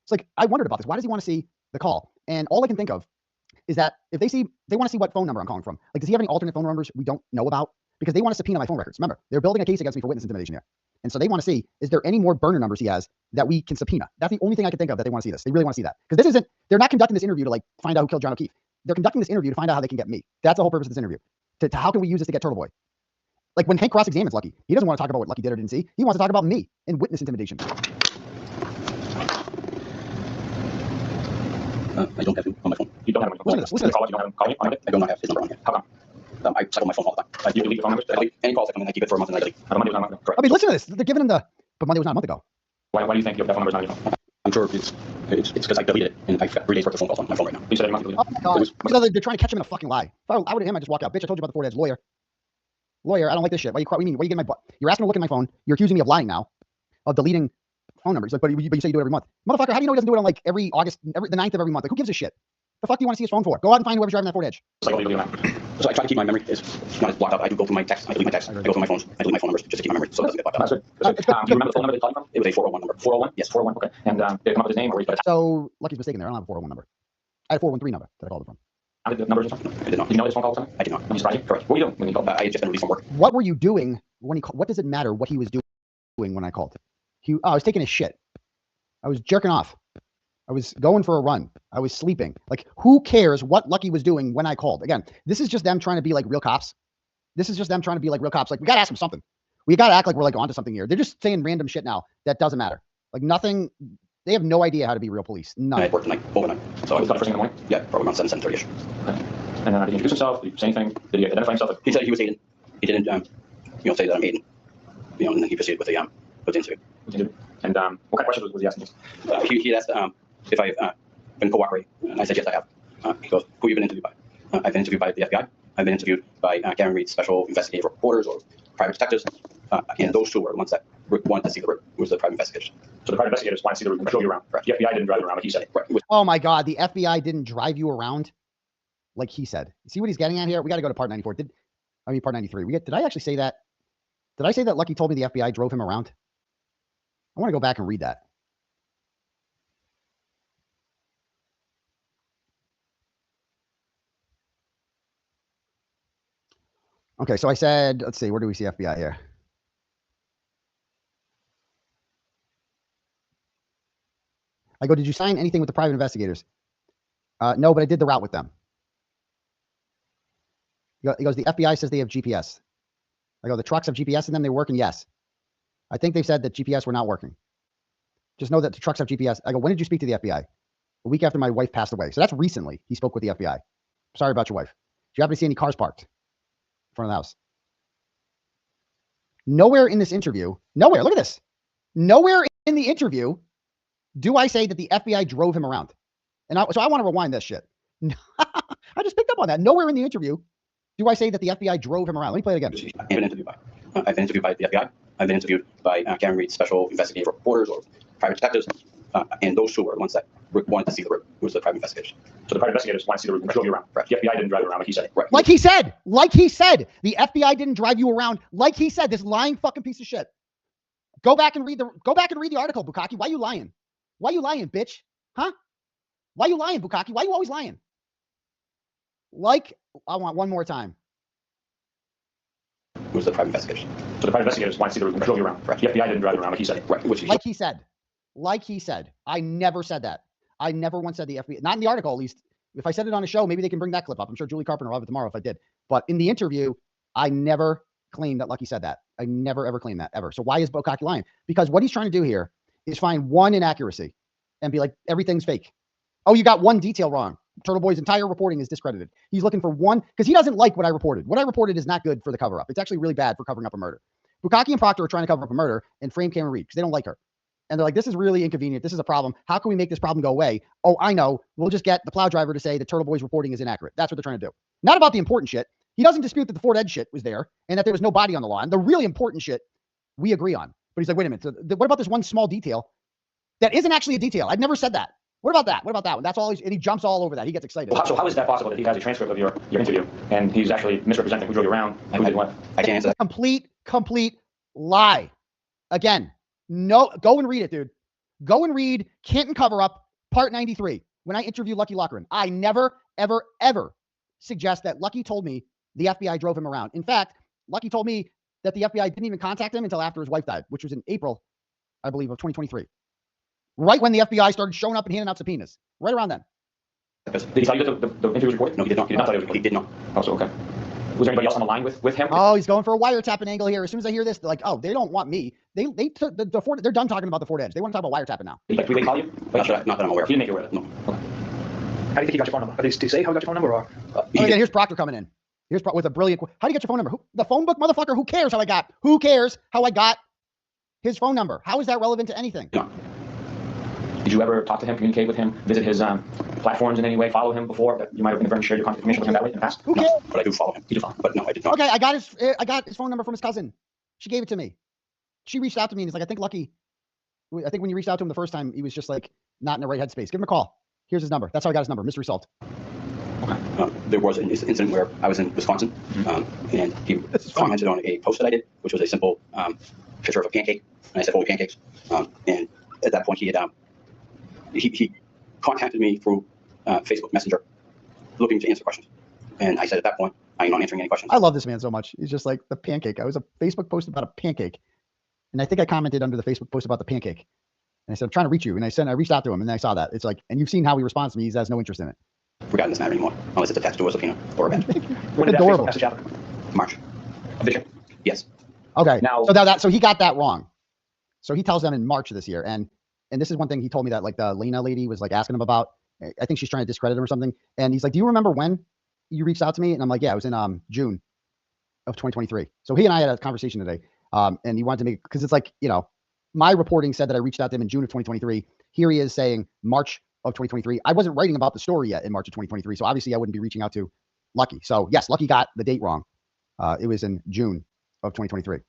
Speaker 1: It's like, I wondered about this. Why does he want to see the call? And all I can think of is that if they want to see what phone number I'm calling from. Like, does he have any alternate phone numbers we don't know about? Because they want to subpoena my phone records. Remember, they're building a case against me for witness intimidation here. And so they want to see, is there any more burner numbers he has that we can subpoena? That's the only thing I can think of that they want to see this. They really want to see that. Because they're not conducting this interview to like find out who killed John O'Keefe. They're conducting this interview to find out how they can get me. That's the whole purpose of this interview. To how can we use this to get Turtle Boy? Like when Hank cross-examines Lucky, he doesn't want to talk about what Lucky did or didn't see. He wants to talk about me and witness intimidation.
Speaker 2: I don't have him on my phone.
Speaker 6: You don't have him on your phone.
Speaker 1: Listen to this.
Speaker 6: Call it, you don't have him calling you on it?
Speaker 2: I do not have his number on here.
Speaker 6: How come?
Speaker 2: I cycle my phone all the time.
Speaker 6: You delete your phone numbers?
Speaker 2: I delete any calls that come in. I keep it for a month and I delete.
Speaker 6: Monday was not a month ago. Correct.
Speaker 1: I mean, listen to this. They're giving him but Monday was not a month ago.
Speaker 6: Why do you think your phone number is not on your phone?
Speaker 2: I'm sure it's because I deleted it and I've got 3 days worth of phone calls on my phone right now.
Speaker 6: You said every month you delete
Speaker 1: Oh my God. You know, they're trying to catch him in a fucking lie. If I would have him, I just walk out. Bitch, I told you about the Ford Edge. Lawyer, I don't like this shit. What do you mean? Why are you getting my butt? You're asking to look at my phone. You're accusing me of lying now, of deleting phone numbers. Like, but you say you do it every month. Motherfucker, how do you know he doesn't do it on like every August, the 9th of every month? Like, who gives a shit? The fuck do you want to see his phone for? Go out and find whoever's driving that Ford Edge.
Speaker 6: It's like, what do you do now?
Speaker 2: So I try to keep my memory as not as blocked out. I do go through my text. I delete my text. I go through my phones. I delete my phone numbers just to keep my memory so it doesn't get blocked out.
Speaker 6: That's it. That's it. Do you remember the phone number they called you from?
Speaker 2: It was a 401 number.
Speaker 6: 401?
Speaker 2: Yes.
Speaker 6: 401, okay. And did it come up with his name or where you put it?
Speaker 1: So Lucky's mistaken there. I don't have a 401 number. I had a 413 number that I called him from.
Speaker 6: How did the numbers or something?
Speaker 2: I did not.
Speaker 6: Did you know his phone call was coming?
Speaker 2: I did not.
Speaker 6: Did he surprise you? Correct. What were you doing when he called?
Speaker 2: I had just been released from work.
Speaker 1: What were you doing when he called? What does it matter what he was doing when I called? I was taking his shit. I was jerking off. I was going for a run. I was sleeping. Like, who cares what Lucky was doing when I called? Again, this is just them trying to be like real cops. Like, we got to ask them something. We got to act like we're like onto something here. They're just saying random shit now that doesn't matter. Like, nothing. They have no idea how to be real police. None.
Speaker 2: I had work tonight, overnight. So
Speaker 6: I was got first thing in the morning?
Speaker 2: Yeah, probably around 7:30ish.
Speaker 6: Okay. And did he introduce himself? Did he say anything? Did he identify himself?
Speaker 2: He said he was Aiden. He didn't, say that I'm Aiden. And then he proceeded with the interview.
Speaker 6: And what kind of questions was he asking?
Speaker 2: He asked if I've been cooperating, and I said yes, I have. He goes, who have you been interviewed by? I've been interviewed by the FBI. I've been interviewed by Karen Reed's special investigative reporters or private detectives, and those two were the ones that wanted to see the room. It was the private investigators.
Speaker 6: So the private investigators wanted to see the room and drove you around.
Speaker 2: Correct.
Speaker 6: The FBI didn't drive you around, like he said.
Speaker 2: Right.
Speaker 1: Oh my God, the FBI didn't drive you around, like he said. See what he's getting at here? We got to go to part 94. Part 93. Did I actually say that? Did I say that Lucky told me the FBI drove him around? I want to go back and read that. Okay, so I said, let's see, where do we see FBI here? I go, did you sign anything with the private investigators? No, but I did the route with them. He goes, the FBI says they have GPS. I go, the trucks have GPS in them, they're working? Yes. I think they said that GPS were not working. Just know that the trucks have GPS. I go, when did you speak to the FBI? A week after my wife passed away. So that's recently he spoke with the FBI. Sorry about your wife. Did you happen to see any cars parked in front of the house? Nowhere in this interview, nowhere, look at this. Nowhere in the interview do I say that the FBI drove him around. So I want to rewind this shit. I just picked up on that. Nowhere in the interview do I say that the FBI drove him around. Let me play it again.
Speaker 2: I've been interviewed by. I've been interviewed by the FBI. I've been interviewed by Karen Reed's special investigative reporters or private detectives, and those two were the ones that wanted to see the room. It was the private investigators.
Speaker 6: So the private investigators wanted to see the room and drove you around.
Speaker 2: Right.
Speaker 6: The FBI didn't drive you around, like he said.
Speaker 2: Right.
Speaker 1: Like he said, the FBI didn't drive you around. Like he said, this lying fucking piece of shit. Go back and read the article, Bukaki. Why you lying? Why you lying, bitch? Huh? Why you lying, Bukaki? Why you always lying? I want one more time.
Speaker 2: It was the private investigators.
Speaker 6: So the private investigators wanted to see the room and drove you around.
Speaker 2: Right.
Speaker 6: The FBI didn't drive you around, like he said.
Speaker 2: Right.
Speaker 1: Like he said. I never said that. I never once said the FBI, not in the article, at least. If I said it on a show, maybe they can bring that clip up. I'm sure Julie Carpenter will have it tomorrow if I did. But in the interview, I never claimed that Lucky said that. I never, ever claimed that, ever. So why is Bukaki lying? Because what he's trying to do here is find one inaccuracy and be like, everything's fake. Oh, you got one detail wrong. Turtle Boy's entire reporting is discredited. He's looking for one, because he doesn't like what I reported. What I reported is not good for the cover-up. It's actually really bad for covering up a murder. Bukaki and Proctor are trying to cover up a murder and frame Cameron Reed because they don't like her. And they're like, this is really inconvenient. This is a problem. How can we make this problem go away? Oh, I know. We'll just get the plow driver to say that Turtle Boy's reporting is inaccurate. That's what they're trying to do. Not about the important shit. He doesn't dispute that the Fort Ed shit was there and that there was no body on the lawn. The really important shit we agree on. But he's like, wait a minute. So what about this one small detail that isn't actually a detail? I've never said that. What about that? What about that one? That's all. And he jumps all over that. He gets excited.
Speaker 6: Well, so how is that possible that he has a transcript of your interview and he's actually misrepresenting who drove you around? Who did what?
Speaker 2: I can't answer that.
Speaker 1: Complete lie. Again, no, go and read it, dude. Go and read Canton Cover Up, part 93. When I interviewed Lucky Lochran, I never, ever, ever suggest that Lucky told me the FBI drove him around. In fact, Lucky told me that the FBI didn't even contact him until after his wife died, which was in April, I believe, of 2023. Right when the FBI started showing up and handing out subpoenas. Right around then.
Speaker 6: Did he tell you that the interview was recorded?
Speaker 2: No, he did not.
Speaker 6: He did not tell you it was
Speaker 2: He
Speaker 6: recorded?
Speaker 2: did not.
Speaker 6: Oh, so okay. Was there anybody else on the line with him?
Speaker 1: Oh, he's going for a wiretapping angle here. As soon as I hear this, they're like, oh, they don't want me. They took the Fort. They're done talking about the Fort Edge. They want to talk about wiretapping now.
Speaker 6: Did he call you?
Speaker 2: Not that I'm aware of.
Speaker 6: He didn't make you aware of it?
Speaker 2: No.
Speaker 6: Okay.
Speaker 5: How do you think he got your phone number? Did he say how he got your phone number? Or
Speaker 1: Oh, again, here's Proctor coming in. Here's with a brilliant. How do you get your phone number? The phone book, motherfucker. Who cares how I got? Who cares how I got his phone number? How is that relevant to anything?
Speaker 2: No.
Speaker 6: Did you ever talk to him, communicate with him, visit his platforms in any way, follow him before? That you might have been very shared your contact information with him that way in the past?
Speaker 1: Who cares?
Speaker 2: No, but I do follow him.
Speaker 6: You do follow him.
Speaker 2: But no, I did not.
Speaker 1: Okay, I got his phone number from his cousin. She gave it to me. She reached out to me and he's like, I think when you reached out to him the first time, he was just like not in the right headspace. Give him a call. Here's his number. That's how I got his number. Mystery Salt.
Speaker 2: There was an incident where I was in Wisconsin, and he commented on a post that I did, which was a simple picture of a pancake, and I said, "Holy pancakes!" And at that point, he contacted me through Facebook Messenger, looking to answer questions, and I said at that point, I am not answering any questions.
Speaker 1: I love this man so much. He's just like the pancake. I was a Facebook post about a pancake, and I think I commented under the Facebook post about the pancake, and I said, I'm trying to reach you, and I reached out to him, and then I saw that. It's like, and you've seen how he responds to me. He has no interest in it.
Speaker 2: Regarding this matter anymore, unless it's attached to a subpoena or a bench.
Speaker 5: when did that
Speaker 1: Adorable.
Speaker 5: Facebook message happen?
Speaker 2: March.
Speaker 6: Of this year?
Speaker 2: Yes.
Speaker 1: Okay.
Speaker 6: Now-
Speaker 1: So he got that wrong. So he tells them in March of this year. And this is one thing he told me that like the Lena lady was like asking him about. I think she's trying to discredit him or something. And he's like, do you remember when? you reached out to me, and I'm like, yeah, it was in June of 2023. So he and I had a conversation today, and he wanted to make, because it's like, my reporting said that I reached out to him in June of 2023. Here he is saying March of 2023. I wasn't writing about the story yet in March of 2023, so obviously I wouldn't be reaching out to Lucky. So yes, Lucky got the date wrong. It was in June of 2023.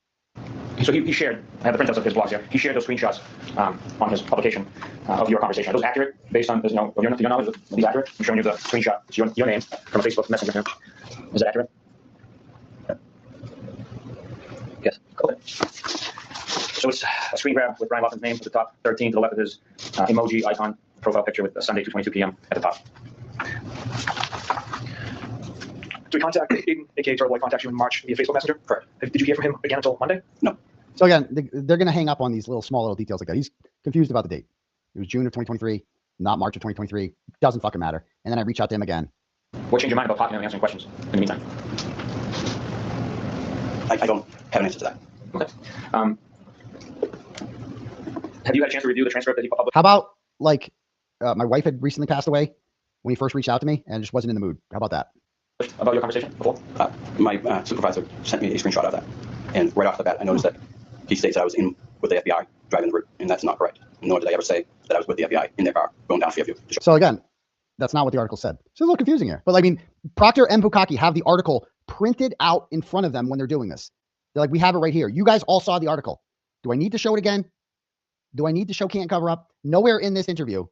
Speaker 6: So he shared, I have the printouts of his blogs here. He shared those screenshots on his publication of your conversation. Are those accurate based on, your knowledge? Are these accurate? I'm showing you the screenshot. It's your name from a Facebook Messenger here. Is that accurate? Yes. Cool. So it's a screen grab with Brian Lawson's name at the top, 13 to the left of his emoji icon profile picture with Sunday 2:22 p.m. at the top.
Speaker 5: Do we contact Aiden, aka Turtle Boy, contact you in March via Facebook Messenger?
Speaker 2: Correct.
Speaker 5: Did you hear from him again until Monday?
Speaker 2: No.
Speaker 1: So again, they're going to hang up on these small little details like that. He's confused about the date. It was June of 2023, not March of 2023. Doesn't fucking matter. And then I reach out to him again.
Speaker 6: What changed your mind about talking and answering questions in the meantime?
Speaker 2: I don't have an answer to that.
Speaker 6: Okay. Have you had a chance to review the transcript that he published?
Speaker 1: How about my wife had recently passed away when he first reached out to me and just wasn't in the mood. How about that?
Speaker 6: About your conversation before?
Speaker 2: My supervisor sent me a screenshot of that. And right off the bat, I noticed that he states that I was in with the FBI driving the route, and that's not correct. Nor did I ever say that I was with the FBI in their car going down Fairview.
Speaker 1: So again, that's not what the article said. It's a little confusing here. But I mean, Proctor and Bukaki have the article printed out in front of them when they're doing this. They're like, we have it right here. You guys all saw the article. Do I need to show it again? Do I need to show Can't Cover Up? Nowhere in this interview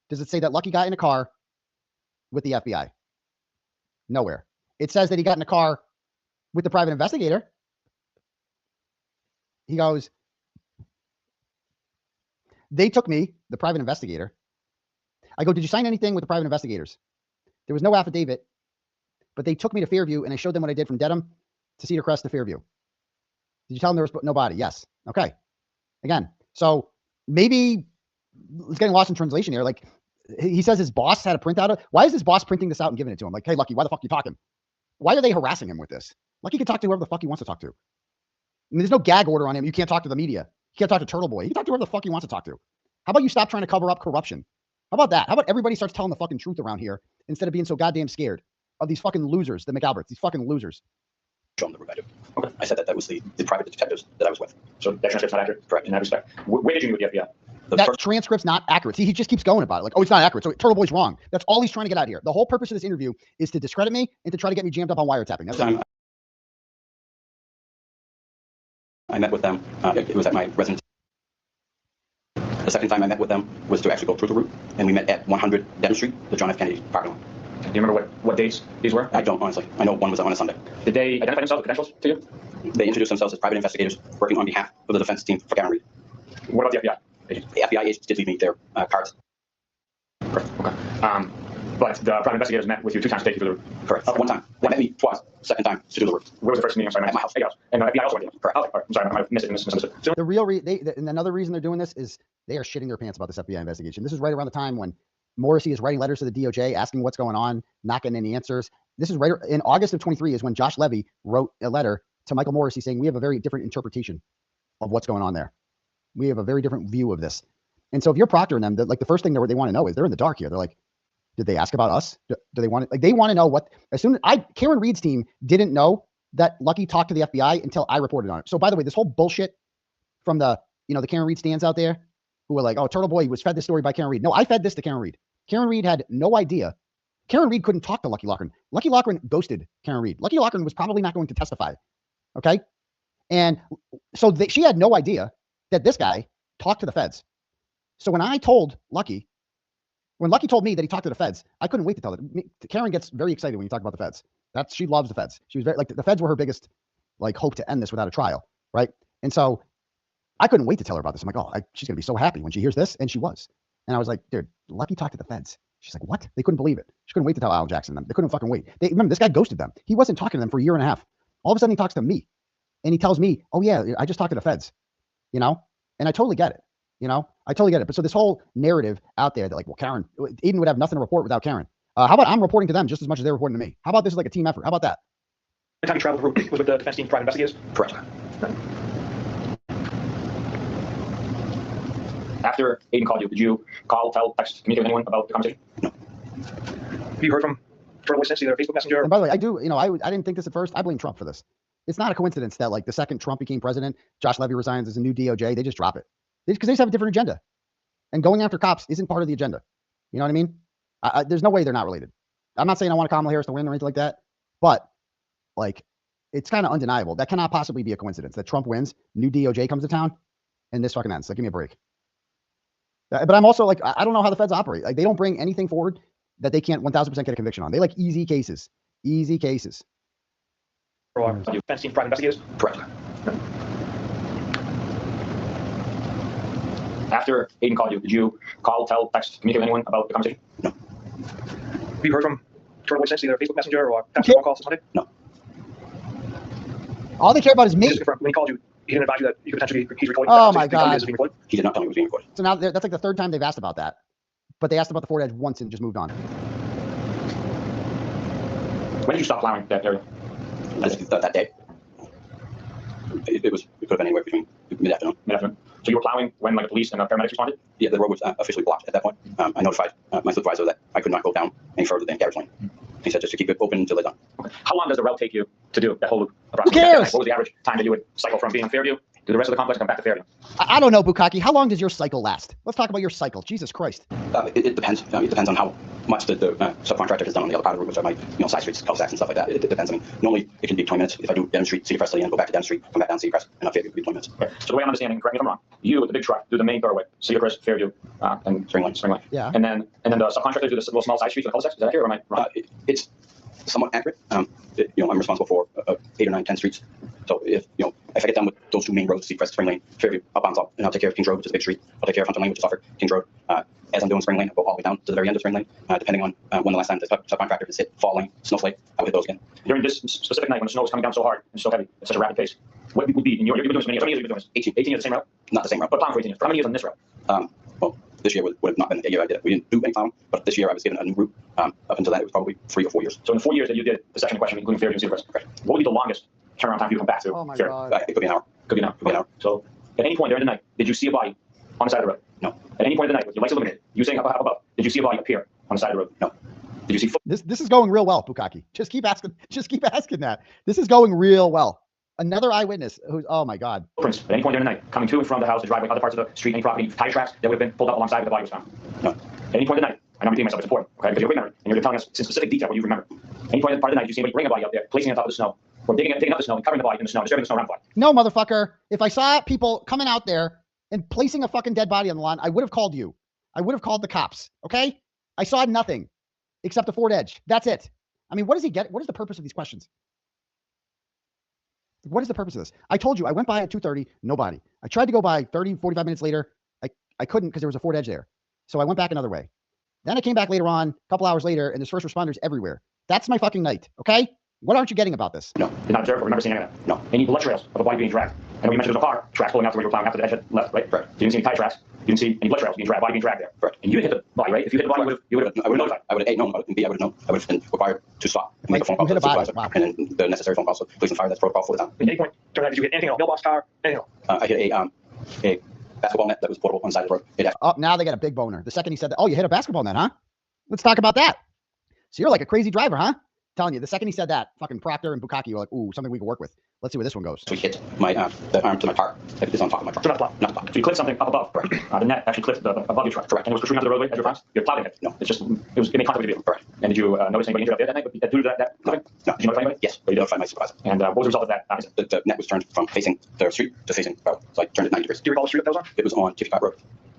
Speaker 1: does it say that Lucky got in a car with the FBI. Nowhere. It says that he got in a car with the private investigator. He goes, they took me, the private investigator. I go, did you sign anything with the private investigators? There was no affidavit, but they took me to Fairview and I showed them what I did from Dedham to Cedar Crest to Fairview. Did you tell them there was no body? Yes. Okay. Again, so maybe it's getting lost in translation here. Like he says his boss had a printout of. Why is his boss printing this out and giving it to him? Like, hey, Lucky, why the fuck are you talking? Why are they harassing him with this? Lucky can talk to whoever the fuck he wants to talk to. I mean, there's no gag order on him. You can't talk to the media. You can't talk to Turtle Boy. You can talk to whoever the fuck he wants to talk to. How about you stop trying to cover up corruption? How about that? How about everybody starts telling the fucking truth around here instead of being so goddamn scared of these fucking losers, the McAlberts, these fucking losers.
Speaker 2: Show them the route I do. Okay. I said that was the private detectives that I was with.
Speaker 6: So that transcript's not accurate? Correct. In that respect. Where did you meet with the FBI?
Speaker 1: That transcript's not accurate. See, he just keeps going about it. Like, oh, it's not accurate. So Turtle Boy's wrong. That's all he's trying to get out here. The whole purpose of this interview is to discredit me and to try to get me jammed up on wiretapping. That's it.
Speaker 2: I met with them. It was at my residence. The second time I met with them was to actually go through the route, and we met at 100 Dedham Street, the John F. Kennedy parking lot.
Speaker 6: Do you remember what dates these were?
Speaker 2: I don't, honestly. I know one was on a Sunday.
Speaker 6: Did they identify themselves with credentials to you?
Speaker 2: They introduced themselves as private investigators working on behalf of the defense team for Karen Reed.
Speaker 6: What about the FBI agents?
Speaker 2: The FBI agents did leave me their cards.
Speaker 6: Correct. Okay. But the private investigators met with you 2 times to take you through the route?
Speaker 2: Correct. One time. They met me twice. Second time to do the route.
Speaker 6: Where was the first meeting? I'm sorry.
Speaker 2: At my house.
Speaker 6: At your house. And the FBI also went to you? Correct. Okay. All right. I'm sorry. I might have missed it. Misunderstood.
Speaker 1: The real and another reason they're doing this is they are shitting their pants about this FBI investigation. This is right around the time when Morrissey is writing letters to the DOJ asking what's going on, not getting any answers. This is right in August of 23 is when Josh Levy wrote a letter to Michael Morrissey saying we have a very different interpretation of what's going on there. We have a very different view of this. And so if you're Proctor and them, the first thing they want to know is they're in the dark here. They're like, did they ask about us? Do they want it? Like they want to know what, as soon as Karen Reed's team didn't know that Lucky talked to the FBI until I reported on it. So by the way, this whole bullshit from the Karen Reed stands out there who were like, oh, Turtle Boy was fed this story by Karen Reed. No, I fed this to Karen Reed. Karen Reed had no idea. Karen Reed couldn't talk to Lucky Loughran. Lucky Loughran ghosted Karen Reed. Lucky Loughran was probably not going to testify. Okay. And so she had no idea that this guy talked to the feds. So when Lucky told me that he talked to the feds, I couldn't wait to tell it. Karen gets very excited when you talk about the feds. She loves the feds. She was very the feds were her biggest hope to end this without a trial. Right. And so I couldn't wait to tell her about this. I'm like, oh, she's going to be so happy when she hears this. And she was. And I was like, dude, Lucky talked to the feds. She's like, what? They couldn't believe it. She couldn't wait to tell Al Jackson them. They couldn't fucking wait. Remember, this guy ghosted them. He wasn't talking to them for a year and a half. All of a sudden he talks to me and he tells me, oh yeah, I just talked to the feds, and I totally get it. I totally get it. But so this whole narrative out there that like, well, Aiden would have nothing to report without Karen. How about I'm reporting to them just as much as they're reporting to me? How about this is like a team effort? How about that?
Speaker 5: The time you traveled the route was with the defense team private investigators?
Speaker 2: Correct.
Speaker 6: After Aiden called you, did you call, tell, text, communicate with anyone about the conversation?
Speaker 2: No.
Speaker 5: Have you heard from Turtle Sense, either Facebook Messenger.
Speaker 1: And by the way, I do, I didn't think this at first. I blame Trump for this. It's not a coincidence that like the second Trump became president, Josh Levy resigns as a new DOJ. They just drop it because they just have a different agenda. And going after cops isn't part of the agenda. You know what I mean? There's no way they're not related. I'm not saying I want Kamala Harris to win or anything like that, but like it's kind of undeniable. That cannot possibly be a coincidence that Trump wins, new DOJ comes to town, and this fucking ends. Like, give me a break. But I'm also like, I don't know how the feds operate. Like, they don't bring anything forward that they can't 1000% get a conviction on. They like easy cases. Easy cases.
Speaker 5: Or defense team, private investigators.
Speaker 2: Correct.
Speaker 6: After Aiden called you, did you call, tell, text, communicate with anyone about the conversation?
Speaker 2: No.
Speaker 5: Have you heard from Turtle Sense, either Facebook Messenger or text phone calls since Monday?
Speaker 2: No.
Speaker 1: All they care about is me.
Speaker 5: Just to confirm, when he called you, he didn't advise you that you could potentially he's recording.
Speaker 1: Oh my God.
Speaker 2: He did not tell me it was being recorded.
Speaker 1: So now that's like the third time they've asked about that. But they asked about the Ford Edge once and just moved on.
Speaker 6: When did you stop plowing that area?
Speaker 2: That day. It could have been anywhere between mid-afternoon.
Speaker 6: Mid-afternoon. So you were plowing when like the police and the paramedics responded?
Speaker 2: Yeah, the road was officially blocked at that point. I notified my supervisor that I could not go down any further than Garrett's Lane. He said just to keep it open until they're done.
Speaker 6: Okay. How long does the route take you to do that whole loop?
Speaker 1: Who cares?
Speaker 6: What was the average time that you would cycle from being on Fairview to the rest of the complex and come back to Fairview?
Speaker 1: I don't know, Bukaki. How long does your cycle last? Let's talk about your cycle. Jesus Christ.
Speaker 2: It depends. It depends on how much the subcontractor has done on the other part of the route, which are my side streets, cul-de-sacs, and stuff like that. It depends. I mean, normally it can be 20 minutes. If I do Denham Street, Cedar Crest, and go back to Denham Street, come back down Cedar Crest, and up Fairview, it would be 20 minutes.
Speaker 6: Okay. So the way I'm understanding, correct me if I'm wrong, you with the big truck do the main thoroughway, Cedar Crest, Fairview, and
Speaker 2: Spring Lane.
Speaker 1: Yeah.
Speaker 6: And then the subcontractors do the little small side streets and cul-de-sacs. Is that accurate or am I wrong?
Speaker 2: It's somewhat accurate. I'm responsible for 8 or 9, 10 streets. So if I get done with those two main roads, Cedar Crest, Spring Lane, Fairview, I'll bounce up and I'll take care of Kings Road, which is a big street. I'll take care of Hunter Lane, which is Suffolk, Kings Road. As I'm doing Spring Lane, I'll go all the way down to the very end of Spring Lane, depending on when the last time the subcontractor has hit Fall Lane, Snowflake, I would hit those again.
Speaker 6: During this specific night when the snow was coming down so hard and so heavy at such a rapid pace, what would be, and you've been doing this many years, how many years have you been doing this? 18 years the same route?
Speaker 2: Not the same route.
Speaker 6: But plowing for 18 years. For how many years on this route?
Speaker 2: Well, this year would have not been a year I did it. We didn't do any plowing, but this year I was given a new route. Up until that, it was probably 3 or 4 years.
Speaker 6: So in the 4 years that you did the section in question, including Fairview and Cedar Crest,
Speaker 2: Okay.
Speaker 6: what would be the longest turnaround time for you to come back to
Speaker 1: Oh my
Speaker 6: Fairview?
Speaker 1: God.
Speaker 2: It could be an hour.
Speaker 6: Could be an hour.
Speaker 2: Could be an hour.
Speaker 6: So at any point during the night, did you see a body on the side of the road?
Speaker 2: No.
Speaker 6: At any point in the night, with your lights illuminated, you saying up above, did you see a body appear on the side of the road?
Speaker 2: No.
Speaker 6: Did you see
Speaker 1: This is going real well, Bukaki. Just keep asking that. This is going real well. Another eyewitness who's, oh my God.
Speaker 6: footprints at any point during the night coming to and from the house, the driveway, other parts of the street, any property, tire tracks that would have been pulled up alongside where the body was found?
Speaker 2: No.
Speaker 6: At any point in the night, I know I'm repeating myself, it's important, okay, because you're a quick memory, and you're telling us in specific detail what you remember. Any point in part of the night, you see anybody bring a body up there, placing it on top of the snow, or digging up the snow and covering the body in the snow, disturbing the snow around the body.
Speaker 1: No, motherfucker. If I saw people coming out there and placing a fucking dead body on the lawn, I would have called you. I would have called the cops. Okay? I saw nothing except the Ford Edge. That's it. I mean, what does he get? What is the purpose of these questions? What is the purpose of this? I told you, I went by at 2:30, no body. I tried to go by 30, 45 minutes later. I couldn't because there was a Ford Edge there. So I went back another way. Then I came back later on, a couple hours later, and there's first responders everywhere. That's my fucking night. Okay? What aren't you getting about this?
Speaker 2: No.
Speaker 6: Did not observe or remember seeing any of that?
Speaker 2: No.
Speaker 6: Any blood trails of a body being dragged? I know you mentioned there was a car tracks pulling out to where you were plowing after the edge had left, right?
Speaker 2: Right.
Speaker 6: You didn't see any tire tracks. You didn't see any blood trails being dragged, body being dragged there.
Speaker 2: Right.
Speaker 6: And you didn't hit the body, right? If you hit the body, you would have notified.
Speaker 2: I would have A, known about it, and B, I would have known. I would have been required to stop and make a phone call to the supervisor, and then the necessary phone call. So police and fire, that's protocol for the town.
Speaker 5: At any point during the night, did you hit anything else? Mailbox, car, anything else?
Speaker 2: I hit a basketball net that was portable on the side of the road. It
Speaker 1: Oh, now they got a big boner. The second he said that, oh, you hit a basketball net, huh? Let's talk about that. So you're like a crazy driver, huh? Telling you, the second he said that, fucking Proctor and Bukaki were like, ooh, something we can work with. Let's see where this one goes.
Speaker 2: So he hit my the arm to my car. It is on top of my truck.
Speaker 6: So not the plow.
Speaker 2: Not the plow.
Speaker 6: So you clipped something up above.
Speaker 2: Correct.
Speaker 6: The net actually clipped above your truck.
Speaker 2: Correct.
Speaker 6: And it was protruding out the roadway as you were plowing. Your plow didn't hit.
Speaker 2: No.
Speaker 6: It's just, it made contact with your vehicle.
Speaker 2: Correct.
Speaker 6: And did you notice anybody injured up there that night due to that clipping?
Speaker 2: No.
Speaker 6: Did you notify anybody?
Speaker 2: Yes, but you notified my supervisor.
Speaker 6: And what was the result of that?
Speaker 2: The net was turned from facing the street to facing the road. So I turned it 90 degrees.
Speaker 5: Do you recall the street that was on?
Speaker 2: It was on Tiffy Road.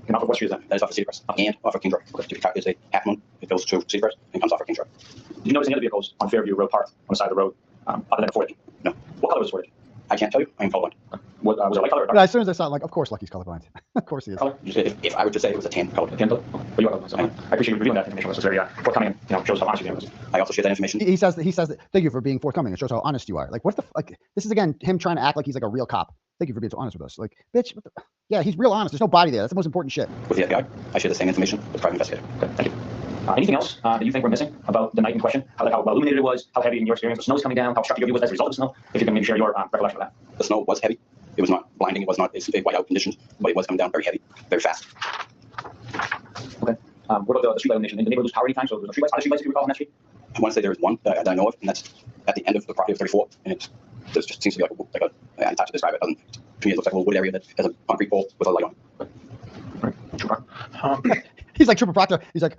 Speaker 6: And off of what street is that?
Speaker 2: That is off of Cedar Crest and off of King Road. Tiffy is a half moon. It goes to Cedar Crest and comes off of King Road.
Speaker 6: Did you notice any other vehicles on Fairview Road parked on the side of the road other than the Ford Edge?
Speaker 2: No.
Speaker 6: What color was the Ford Edge?
Speaker 2: I can't tell you. I am colorblind.
Speaker 6: Was it a light color or dark
Speaker 1: But as soon as I saw it, like, of course Lucky's colorblind. Of course he is.
Speaker 6: color?
Speaker 2: If I were to say it was a tan color,
Speaker 6: Tan color? But you are colorblind. So I appreciate you revealing that information. It's very forthcoming and shows how honest you are.
Speaker 2: I also share that information.
Speaker 1: He says that, thank you for being forthcoming. It shows how honest you are. Like, what the, like, this is again, him trying to act like he's like a real cop. Thank you for being so honest with us. Like, bitch, what the, yeah, he's real honest. There's no body there. That's the most important shit.
Speaker 2: With the FBI, I share the same information with the private investigator.
Speaker 6: Okay, thank you. Anything else that you think we're missing about the night in question? How illuminated it was, how heavy in your experience the snow was coming down, how structured your view was as a result of the snow? If you can maybe share your recollection of that.
Speaker 2: The snow was heavy. It was not blinding. It was not a whiteout conditions, but it was coming down very heavy, very fast.
Speaker 6: Okay. What about the street illumination? Did the neighborhood lose power anytime? So there was no streetlights. Are there streetlights if you recall on that street?
Speaker 2: I want to say there is one that I know of, and that's at the end of the property of 34, and it just seems to be like a it's hard to describe it. To me, it looks like a little wood area that has a concrete pole with a light on it.
Speaker 1: He's like Trooper Proctor. He's like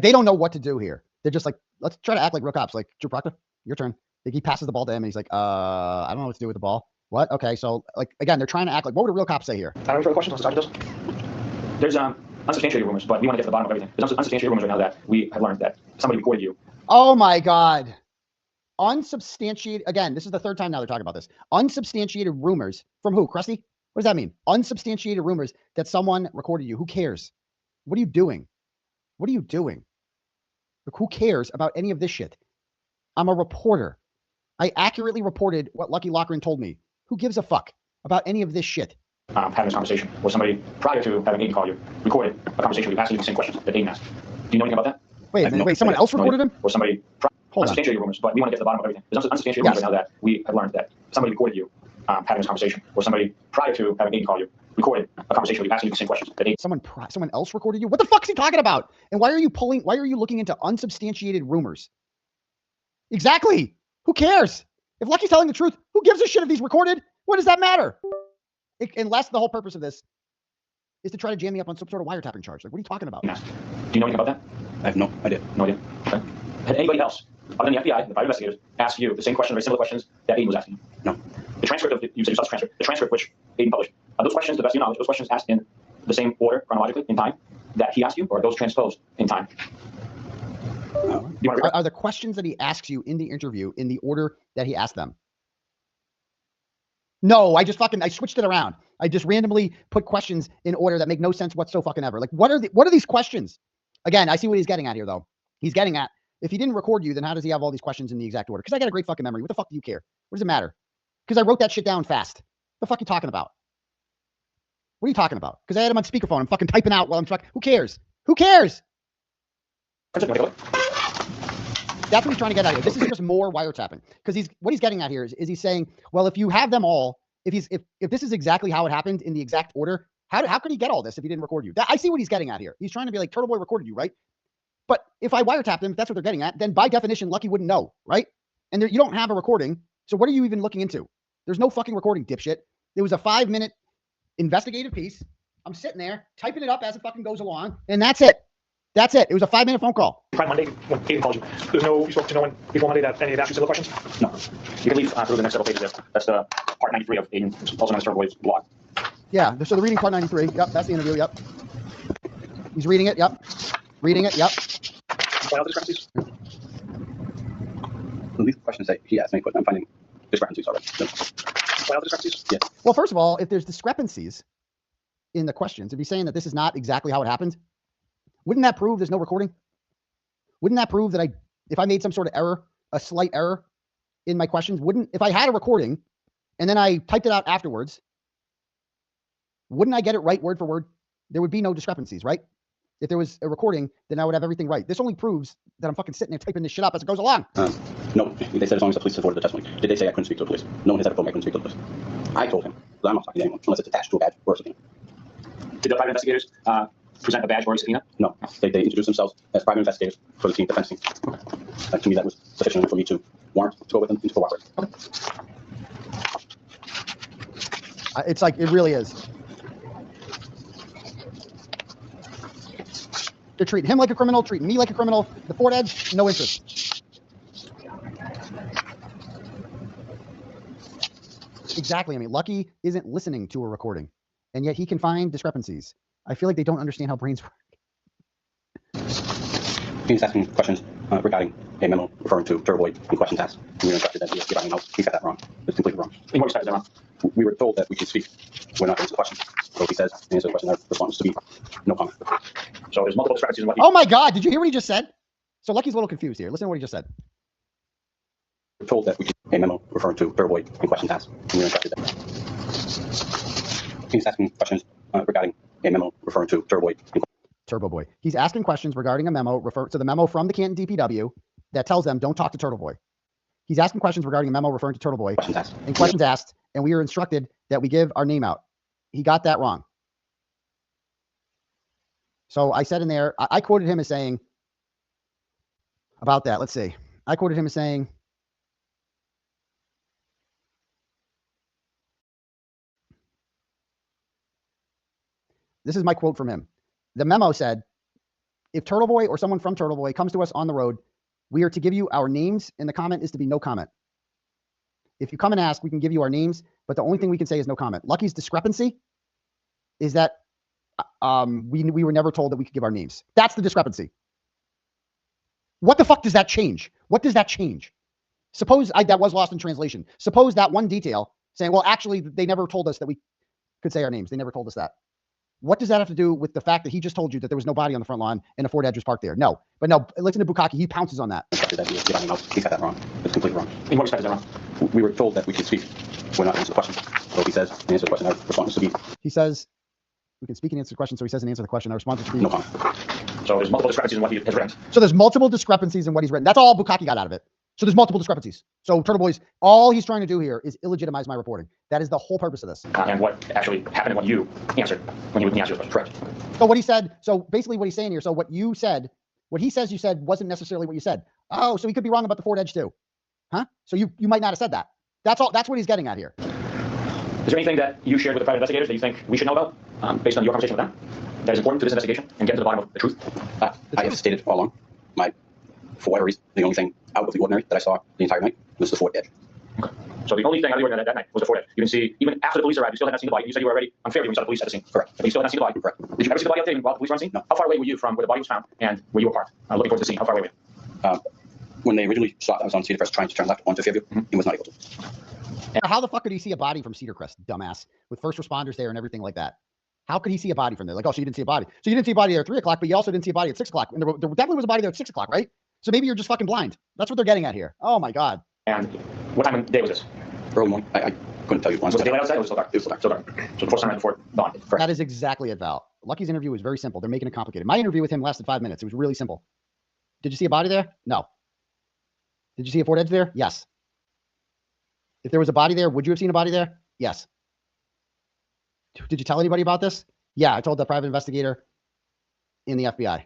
Speaker 1: they don't know what to do here. They're just like, let's try to act like real cops. Like, Trooper Proctor, your turn. Like, he passes the ball to him, and he's like, I don't know what to do with the ball. What? Okay, so like again, they're trying to act like, what would a real cop say here?
Speaker 6: I don't have further questions on the subject. There's unsubstantiated rumors, but we want to get to the bottom of everything. There's unsubstantiated rumors right now that we have learned that somebody recorded you.
Speaker 1: Oh my God. Unsubstantiated. Again, this is the third time now they're talking about this. Unsubstantiated rumors from who? Krusty? What does that mean? Unsubstantiated rumors that someone recorded you. Who cares? What are you doing? What are you doing? Look, who cares about any of this shit? I'm a reporter. I accurately reported what Lucky Lochran told me. Who gives a fuck about any of this shit?
Speaker 6: Having this conversation, or somebody prior to having Aiden call you recorded a conversation with you asking you the same questions that Aiden asked. Do you know anything about that?
Speaker 1: Wait, someone else recorded him?
Speaker 6: Or somebody unsubstantiated rumors, but we want to get to the bottom of everything. There's unsubstantiated rumors right now that we have learned that somebody recorded you having this conversation, or somebody prior to having Aiden call you recorded a conversation with you asking you the same questions that Aiden.
Speaker 1: Someone else recorded you? What the fuck is he talking about? And why are you looking into unsubstantiated rumors? Exactly. Who cares? If Lucky's telling the truth, who gives a shit if he's recorded? What does that matter? Unless the whole purpose of this is to try to jam me up on some sort of wiretapping charge. Like, what are you talking about?
Speaker 6: Do you know anything about that?
Speaker 2: I have no idea.
Speaker 6: No idea. Okay. Had anybody else, other than the FBI, the private investigators, ask you the same question or similar questions that Aiden was asking you?
Speaker 2: No.
Speaker 6: The transcript of you said you saw the transcript. The transcript which Aiden published. Are those questions, to the best of your knowledge, those questions asked in the same order chronologically in time that he asked you, or are those transposed in time?
Speaker 1: Are the questions that he asks you in the interview in the order that he asked them? No, I switched it around. I just randomly put questions in order that make no sense whatsoever. Like, what are these questions? Again, I see what he's getting at here, though. He's getting at, if he didn't record you, then how does he have all these questions in the exact order? Because I got a great fucking memory. What the fuck do you care? What does it matter? Because I wrote that shit down fast. What the fuck are you talking about? What are you talking about? Because I had him on speakerphone. I'm fucking typing out while I'm fucking. Who cares? Who cares?
Speaker 6: That's
Speaker 1: what he's trying to get at here. This is just more wiretapping. Because what he's getting at here is he's saying, well, if you have them all, if this is exactly how it happened in the exact order, how could he get all this if he didn't record you? I see what he's getting at here. He's trying to be like, Turtle Boy recorded you, right? But if I wiretapped him, if that's what they're getting at, then by definition, Lucky wouldn't know, right? And you don't have a recording. So what are you even looking into? There's no fucking recording, dipshit. It was a 5-minute investigative piece. I'm sitting there typing it up as it fucking goes along, and that's it. That's it. It was a 5-minute phone call.
Speaker 5: Prime Monday, when Aiden called you, you spoke to no one before Monday that any of that similar questions?
Speaker 6: No. You can leave through the next several pages there. That's the part 93 of Aiden, also known as Turtle Boy's blog.
Speaker 1: Yeah, so they're reading part 93. Yep, that's the interview. Yep. He's reading it. Yep. Reading it. Yep.
Speaker 5: File discrepancies?
Speaker 2: These questions that he asked me, but I'm finding discrepancies already.
Speaker 5: File discrepancies?
Speaker 2: Yes.
Speaker 1: Well, first of all, if there's discrepancies in the questions, if he's saying that this is not exactly how it happened, wouldn't that prove there's no recording? Wouldn't that prove that if I made some sort of error, a slight error in my questions, if I had a recording and then I typed it out afterwards, wouldn't I get it right word for word? There would be no discrepancies, right? If there was a recording, then I would have everything right. This only proves that I'm fucking sitting there typing this shit up as it goes along.
Speaker 2: No, they said as long as the police supported the testimony. Did they say I couldn't speak to the police? No one has ever told me I couldn't speak to the police. I told him, I'm not talking to anyone unless it's attached to a badge or a subpoena.
Speaker 6: Did the private investigators present a badge or a subpoena?
Speaker 2: No, they introduced themselves as private investigators for the team, defense team. To me, that was sufficient for me to warrant to go with them and to cooperate.
Speaker 1: It's like, it really is. They're treating him like a criminal, treating me like a criminal. The Ford Edge, no interest. Exactly. I mean, Lucky isn't listening to a recording, and yet he can find discrepancies. I feel like they don't understand how brains work.
Speaker 2: He's asking questions regarding a memo referring to Turtle Boy and questions asked. And we were instructed that he got that wrong. It's completely wrong.
Speaker 6: In what respect is that wrong?
Speaker 2: We were told that we could speak. We're not answering the question. So if he says, answer the question, our response is to be no comment.
Speaker 6: So there's multiple discrepancies in what
Speaker 1: Oh my God, did you hear what he just said? So Lucky's a little confused here. Listen to what he just said.
Speaker 2: We were told that we could a memo referring to Turtle Boy and questions asked. And we were instructed that. He's asking questions regarding a memo referring to Turtle Boy.
Speaker 1: Turbo Boy. He's asking questions regarding a memo, refer to the memo from the Canton DPW that tells them don't talk to Turtle Boy. He's asking questions regarding a memo referring to Turtle Boy. Questions asked, and we are instructed that we give our name out. He got that wrong. So I said in there, I quoted him as saying about that. Let's see. I quoted him as saying, this is my quote from him. The memo said, if Turtle Boy or someone from Turtle Boy comes to us on the road, we are to give you our names, and the comment is to be no comment. If you come and ask, we can give you our names, but the only thing we can say is no comment. Lucky's discrepancy is that we were never told that we could give our names. That's the discrepancy. What the fuck does that change? What does that change? Suppose that was lost in translation. Suppose that one detail saying, well, actually, they never told us that we could say our names. They never told us that. What does that have to do with the fact that he just told you that there was no body on the front lawn and a Ford Edge was parked there? No. But no, listen to Bukaki. He pounces on that.
Speaker 2: He got that wrong. It's completely wrong.
Speaker 6: In what respect is that wrong?
Speaker 2: We were told that we could speak. We're not answer the question. So he says, answer the question. Our response is to be
Speaker 1: He says, we can speak and answer the question. So he says and answer the question. Our response is to be
Speaker 2: no comment.
Speaker 6: So there's multiple discrepancies in what he has written.
Speaker 1: So there's multiple discrepancies in what he's written. That's all Bukaki got out of it. So there's multiple discrepancies. So Turtle Boys, all he's trying to do here is illegitimize my reporting. That is the whole purpose of this.
Speaker 6: And what actually happened and what you answered when you answered the question. Correct.
Speaker 1: So what he said, so basically what he's saying here, so what you said, what he says you said wasn't necessarily what you said. Oh, so he could be wrong about the Ford Edge too. Huh? So you might not have said that. That's all. That's what he's getting at here.
Speaker 6: Is there anything that you shared with the private investigators that you think we should know about based on your conversation with them that is important to this investigation and get to the bottom of the truth?
Speaker 2: I have stated all along, for whatever reason, the only thing out of the ordinary that I saw the entire night was the Ford Edge.
Speaker 6: Okay. So the only thing out of the ordinary that night was the Ford Edge. You didn't see, even after the police arrived, you still had not seen the body. You said you were already on Fairview when you saw the police at the scene.
Speaker 2: Correct.
Speaker 6: But you still had not seen the body.
Speaker 2: Correct.
Speaker 6: Did you ever see the body out there while the police were on scene?
Speaker 2: No.
Speaker 6: How far away were you from where the body was found and where you were parked, looking towards the scene? How far away were you?
Speaker 2: When they originally stopped, I was on Cedar Crest trying to turn left onto Fairview. He was not able to.
Speaker 1: How the fuck could he see a body from Cedar Crest, dumbass, with first responders there and everything like that? How could he see a body from there? Like, oh, so you didn't see a body. So you didn't see a body there at 3 o'clock, but you also didn't see a body at 6 o'clock. And there definitely was a body there at 6 o'clock, right? So maybe you're just fucking blind. That's what they're getting at here. Oh my God.
Speaker 6: And what time of day was this?
Speaker 2: Early morning. I couldn't tell you.
Speaker 6: Was it daylight outside or was it still dark?
Speaker 2: It was still dark.
Speaker 6: Still dark. So before sunrise, before dawn.
Speaker 2: Correct.
Speaker 1: That is exactly it, Val. Lucky's interview was very simple. They're making it complicated. My interview with him lasted 5 minutes. It was really simple. Did you see a body there? No. Did you see a Ford Edge there? Yes. If there was a body there, would you have seen a body there? Yes. Did you tell anybody about this? Yeah, I told the private investigator in the FBI.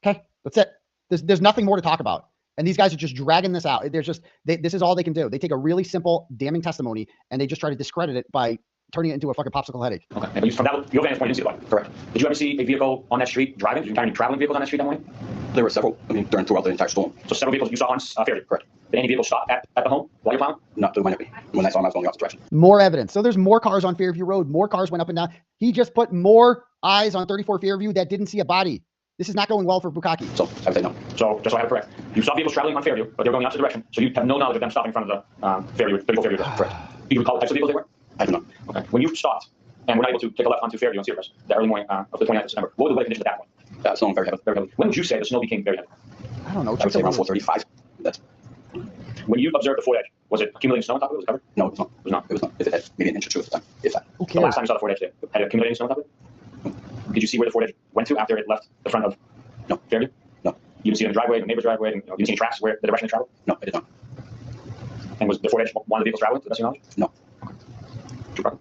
Speaker 1: Okay, that's it. There's nothing more to talk about. And these guys are just dragging this out. There's just, this is all they can do. They take a really simple, damning testimony and they just try to discredit it by turning it into a fucking popsicle headache.
Speaker 6: Okay. And from that, your vantage point, you didn't see the body. Correct. Did you ever see a vehicle on that street driving? Did you encounter any traveling vehicles on that street that morning?
Speaker 2: There were several, throughout the entire storm.
Speaker 6: So several vehicles you saw on Fairview.
Speaker 2: Correct.
Speaker 6: Did any vehicles stop at the home while you're plowing?
Speaker 2: Not to my memory. When I saw him, I was going the opposite direction.
Speaker 1: More evidence. So there's more cars on Fairview Road. More cars went up and down. He just put more eyes on 34 Fairview that didn't see a body. This is not going well for Bukaki.
Speaker 2: So I would say no.
Speaker 6: So just so I have it correct, you saw vehicles traveling on Fairview, but they were going the opposite direction. So you have no knowledge of them stopping in front of the Fairview, 34 Fairview.
Speaker 2: Correct.
Speaker 6: Do you recall the types of vehicles they were?
Speaker 2: I do not.
Speaker 6: Okay. When you stopped and were not able to take a left onto Fairview and Cedar Crest that early morning of the 29th of September, what were the weather conditions at that point?
Speaker 2: Snowing very heavily.
Speaker 6: Very heavily. When would you say the snow became very heavy?
Speaker 1: I don't know.
Speaker 2: I would say around 4:35. That's
Speaker 6: When you observed the Ford Edge, was it accumulating snow on top of it? Was it covered?
Speaker 2: no, it was not.
Speaker 6: It was not.
Speaker 2: It was not. If it had maybe an inch or two at the time, if that.
Speaker 1: Who
Speaker 6: The
Speaker 1: cares?
Speaker 6: last time you saw the Ford Edge there, had it accumulated snow on top of it? Did you see where the Ford Edge went to after it left the front of
Speaker 2: No.
Speaker 6: Fairview?
Speaker 2: No.
Speaker 6: You didn't see it in the driveway, the neighbor's driveway, and, you didn't see any tracks where the direction it traveled?
Speaker 2: No, I did not.
Speaker 6: And was the Ford Edge one of the vehicles traveling to the best of your knowledge?
Speaker 2: No.
Speaker 6: Okay.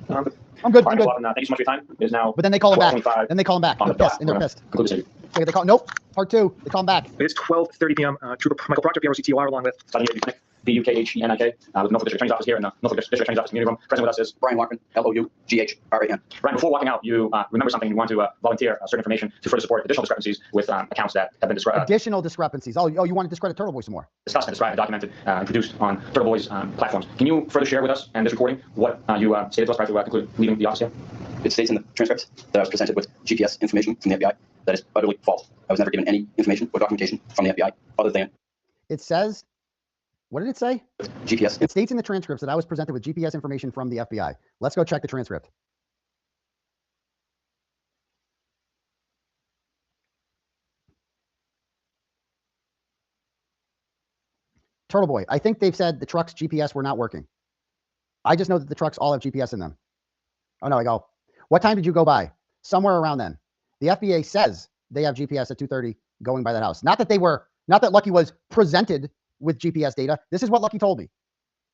Speaker 1: I'm good.
Speaker 6: All
Speaker 1: I'm
Speaker 6: right,
Speaker 1: good.
Speaker 6: well, thank you so much for your time. It is now
Speaker 1: But then they call him back.
Speaker 6: 12:25
Speaker 1: Then they call him back.
Speaker 6: on
Speaker 1: They're
Speaker 6: the dot.
Speaker 1: pissed. And they're pissed.
Speaker 6: Conclude this interview.
Speaker 1: Okay, they call, nope. Part 2. They call him back.
Speaker 5: It's 12:30 p.m. Trooper Michael Proctor, PROCTOR, along with
Speaker 6: Studying Buchanek, Bukhenik, with the Norfolk District Attorney's Office here in the Norfolk District Attorney's Office community room. Present with us is
Speaker 2: Brian Larkin, LOUGHRAN.
Speaker 6: Brian. Before walking out, you remember something. You want to volunteer certain information to further support additional discrepancies with accounts that have been
Speaker 1: Additional discrepancies. Oh, you want to discredit Turtle Boy some more?
Speaker 6: discussed and described and documented and produced on Turtle Boy's platforms. Can you further share with us and this recording what you stated to us prior to concluding leaving the office here?
Speaker 2: It states in the transcript that I was presented with GPS information from the FBI that is utterly false. I was never given any information or documentation from the FBI other than
Speaker 1: It says, what did it say?
Speaker 2: GPS.
Speaker 1: It states in the transcripts that I was presented with GPS information from the FBI. Let's go check the transcript. Turtle Boy, I think they've said the truck's GPS were not working. I just know that the trucks all have GPS in them. Oh no, I go, what time did you go by? Somewhere around then. The FBA says they have GPS at 2:30 going by that house. Not that Lucky was presented with GPS data. This is what Lucky told me.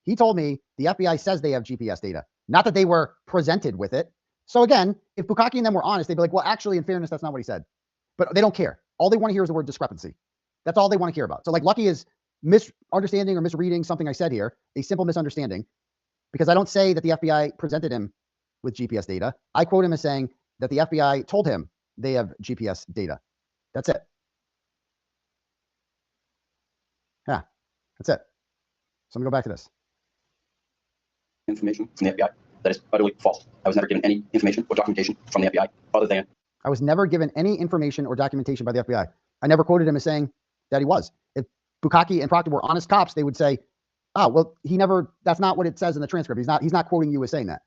Speaker 1: He told me the FBI says they have GPS data, not that they were presented with it. So again, if Bukaki and them were honest, they'd be like, well, actually, in fairness, that's not what he said. But they don't care. All they want to hear is the word discrepancy. That's all they want to hear about. So like Lucky is misunderstanding or misreading something I said here, a simple misunderstanding, because I don't say that the FBI presented him with GPS data. I quote him as saying that the FBI told him they have GPS data. That's it. Yeah, that's it. So I'm going to go back to this.
Speaker 2: Information from the FBI that is utterly false. I was never given any information or documentation from the FBI other than
Speaker 1: I was never given any information or documentation by the FBI. I never quoted him as saying that he was. If Bukaki and Proctor were honest cops, they would say, oh, well, he never, that's not what it says in the transcript. He's not quoting you as saying that.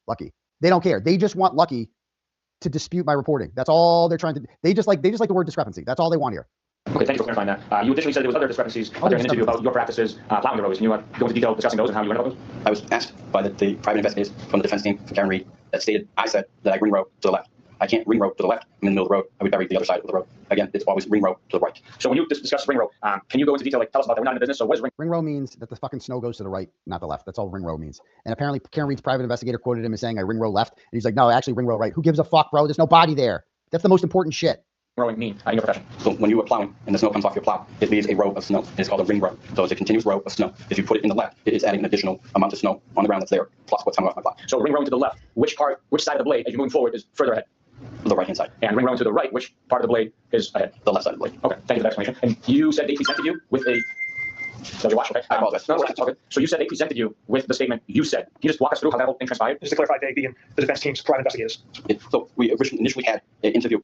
Speaker 1: Lucky. They don't care. They just want Lucky to dispute my reporting. That's all they're trying to, they just like the word discreppancy. That's all they want here.
Speaker 6: Okay, thank you for clarifying that. You additionally said there was other discrepancies during an interview about your practices plowing the roads. Can you go into detail discussing those and how you went about those?
Speaker 2: I was asked by the private investigators from the defense team, from Karen Reed, that stated I said that I ring road to the left. I can't ring road to the left. I'm in the middle of the road. I would bury the other side of the road. Again, it's always ring road to the right.
Speaker 6: So when you discuss ring road, can you go into detail, like tell us about that? We're not in the business, so what is ring?
Speaker 1: Ring row means that the fucking snow goes to the right, not the left. That's all ring row means. And apparently Karen Reed's private investigator quoted him as saying I ring row left. And he's like, no, actually ring row right. Who gives a fuck, bro? There's no body there. That's the most important shit.
Speaker 6: Rowing mean in your profession?
Speaker 2: So when you are plowing and the snow comes off your plow, it leaves a row of snow. It's called a ring row. So it's a continuous row of snow. If you put it in the left, it is adding an additional amount of snow on the ground that's there, plus what's coming off my plow.
Speaker 6: So ring rowing to the left, which side of the blade as you're moving forward is further ahead?
Speaker 2: The right hand side.
Speaker 6: And ring rowing to the right, which part of the blade is ahead?
Speaker 2: The left side of the blade.
Speaker 6: Okay, thank you for that explanation. And you said they presented you with a... That was your watch, okay?
Speaker 2: I apologize.
Speaker 6: No, it's okay. So you said they presented you with the statement you said. Can you just walk us through how that whole thing transpired?
Speaker 5: Just to clarify, they being the defense team's private investigators.
Speaker 2: So we initially had an interview.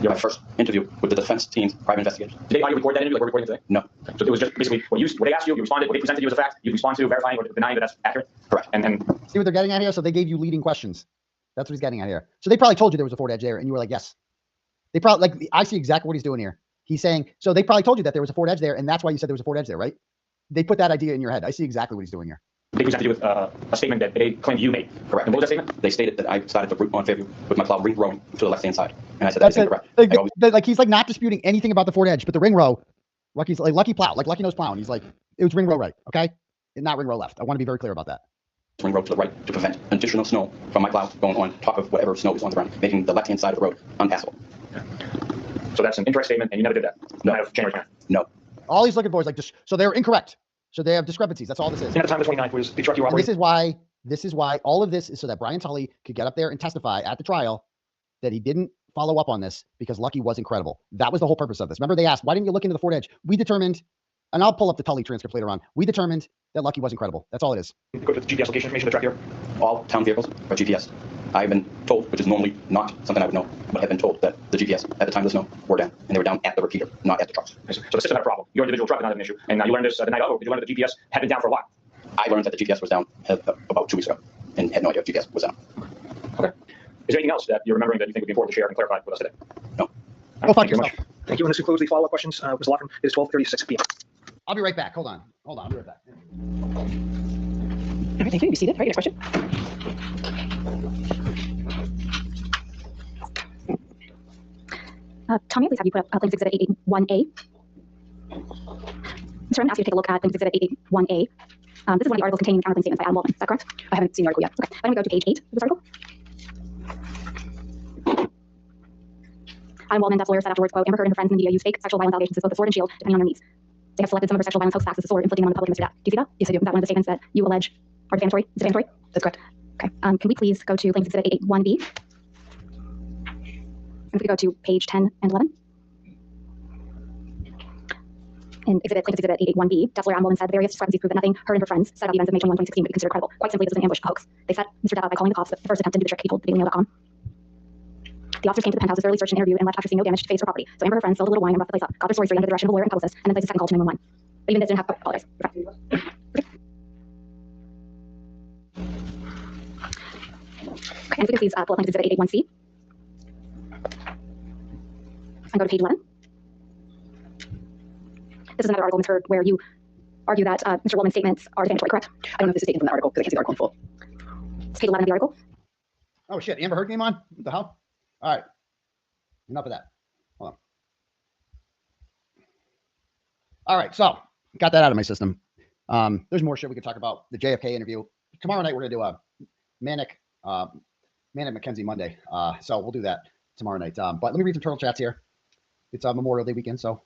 Speaker 2: My first interview with the defense team's private investigators.
Speaker 6: Did they allow you to record that interview like we're recording today?
Speaker 2: No.
Speaker 6: Okay. So it was just basically what they asked you, you responded, what they presented you as a fact, you respond to, verifying or denying that that's accurate?
Speaker 2: Correct.
Speaker 6: And
Speaker 1: See what they're getting at here? So they gave you leading questions. That's what he's getting at here. So they probably told you there was a Ford Edge there, and you were like, yes. They probably, like, I see exactly what he's doing here. He's saying, so they probably told you that there was a Ford Edge there, and that's why you said there was a Ford Edge there, right? They put that idea in your head. I see exactly what he's doing here.
Speaker 6: they presented you with a statement that they claimed you made.
Speaker 2: Correct.
Speaker 6: And what was that statement?
Speaker 2: They stated that I started the route on Fairview with my plow ring rowing to the left-hand side. And I said that's incorrect.
Speaker 1: Like he's like not disputing anything about the Ford Edge, but the ring row, Lucky's like Lucky plow, like Lucky knows plowing. He's like, it was ring row right, okay? And not ring row left. I want to be very clear about that.
Speaker 2: Ring road to the right to prevent additional snow from my plow going on top of whatever snow is on the ground, making the left-hand side of the road unpassable.
Speaker 6: So that's an incorrect statement, and you never did that.
Speaker 2: No.
Speaker 6: Of January 10th.
Speaker 2: No.
Speaker 1: All he's looking for is like just so they're incorrect. So they have discrepancies. That's all this is.
Speaker 5: And at the time of the 29th was the truck you were
Speaker 1: And
Speaker 5: operating.
Speaker 1: this is why all of this is so that Brian Tully could get up there and testify at the trial that he didn't follow up on this because Lucky was incredible. That was the whole purpose of this. Remember they asked, why didn't you look into the Ford Edge? We determined, and I'll pull up the Tully transcript later on. We determined that Lucky was incredible. That's all it is.
Speaker 5: Go to the GPS location information of the truck here.
Speaker 2: All town vehicles are GPS. I've been told, which is normally not something I would know, but I've been told that the GPS at the time of the snow were down, and they were down at the repeater, not at the trucks.
Speaker 6: So the system had a problem. Your individual truck is not an issue. And you learned this the night of, or did you learn that the GPS had been down for a while?
Speaker 2: I learned that the GPS was down about 2 weeks ago, and had no idea GPS was down.
Speaker 6: Okay. Is there anything else that you're remembering that you think would be important to share and clarify with us today?
Speaker 2: No.
Speaker 1: Go fuck
Speaker 6: Thank you very
Speaker 1: yourself.
Speaker 6: much.
Speaker 5: Thank you. And this concludes the follow-up questions. Mr. Loughlin, it is 12:36 p.m.
Speaker 1: I'll be right back. Hold on. I'll be right back.
Speaker 7: All right, thank you. You be seated. All right, next question. Tommy, please have you put up Plaintiff's Exhibit 881A. Mr. I'm going to ask you to take a look at Plaintiff's Exhibit 881A. This is one of the articles containing counterclaim statements by Adam Waldman. Is that correct? I haven't seen the article yet. Okay. Why don't we go to page 8 of this article? Adam Waldman, Depp's lawyer, said afterwards, quote, Amber Heard and her friends in the media use fake sexual violence allegations as both a sword and shield, depending on their needs. They have selected some of her sexual violence hoax facts as a sword, inflicting on the public and Mr. Depp. Do you see that? Yes, I do. Is that one of the statements that you allege are defamatory? Is it defamatory? That's correct. Okay. Can we please go to Plaintiff's Exhibit 881B? And if we go to page 10 and 11. In Plaintiff's Exhibit 881B, Depp's lawyer Adam Waldman said the various discrepancies prove that nothing Heard and her friends said about the events of May 21, 2016 would be considered credible. Quite simply, this was an ambush, a hoax. They set Mr. Depp up by calling the cops that the first attempt to do the trick he told dailymaiil.com. The officers came to the penthouse, thoroughly searched and interviewed, and left after seeing no damage to face or property. So Amber and her friends spilled a little wine and roughed the place up, got their story straight under the direction of a lawyer and publicist, and then placed a second call to 911. But even this didn't have apologize. Okay. And if we could please pull up Plaintiff's Exhibit 881C. And go to page 11. This is another article, Ms. Heard, where you argue that Mr. Waldman's statements are defamatory, correct? I don't know if this is taken from the article because I can't see the article in full. It's page 11 of the article.
Speaker 1: Oh shit, Amber Heard came on? What the hell? All right. Enough of that. Hold on. All right, so got that out of my system. There's more shit we could talk about. The JFK interview. Tomorrow night we're gonna do a Manic Mackenzie Monday. So we'll do that tomorrow night. But let me read some turtle chats here. It's Memorial Day weekend, so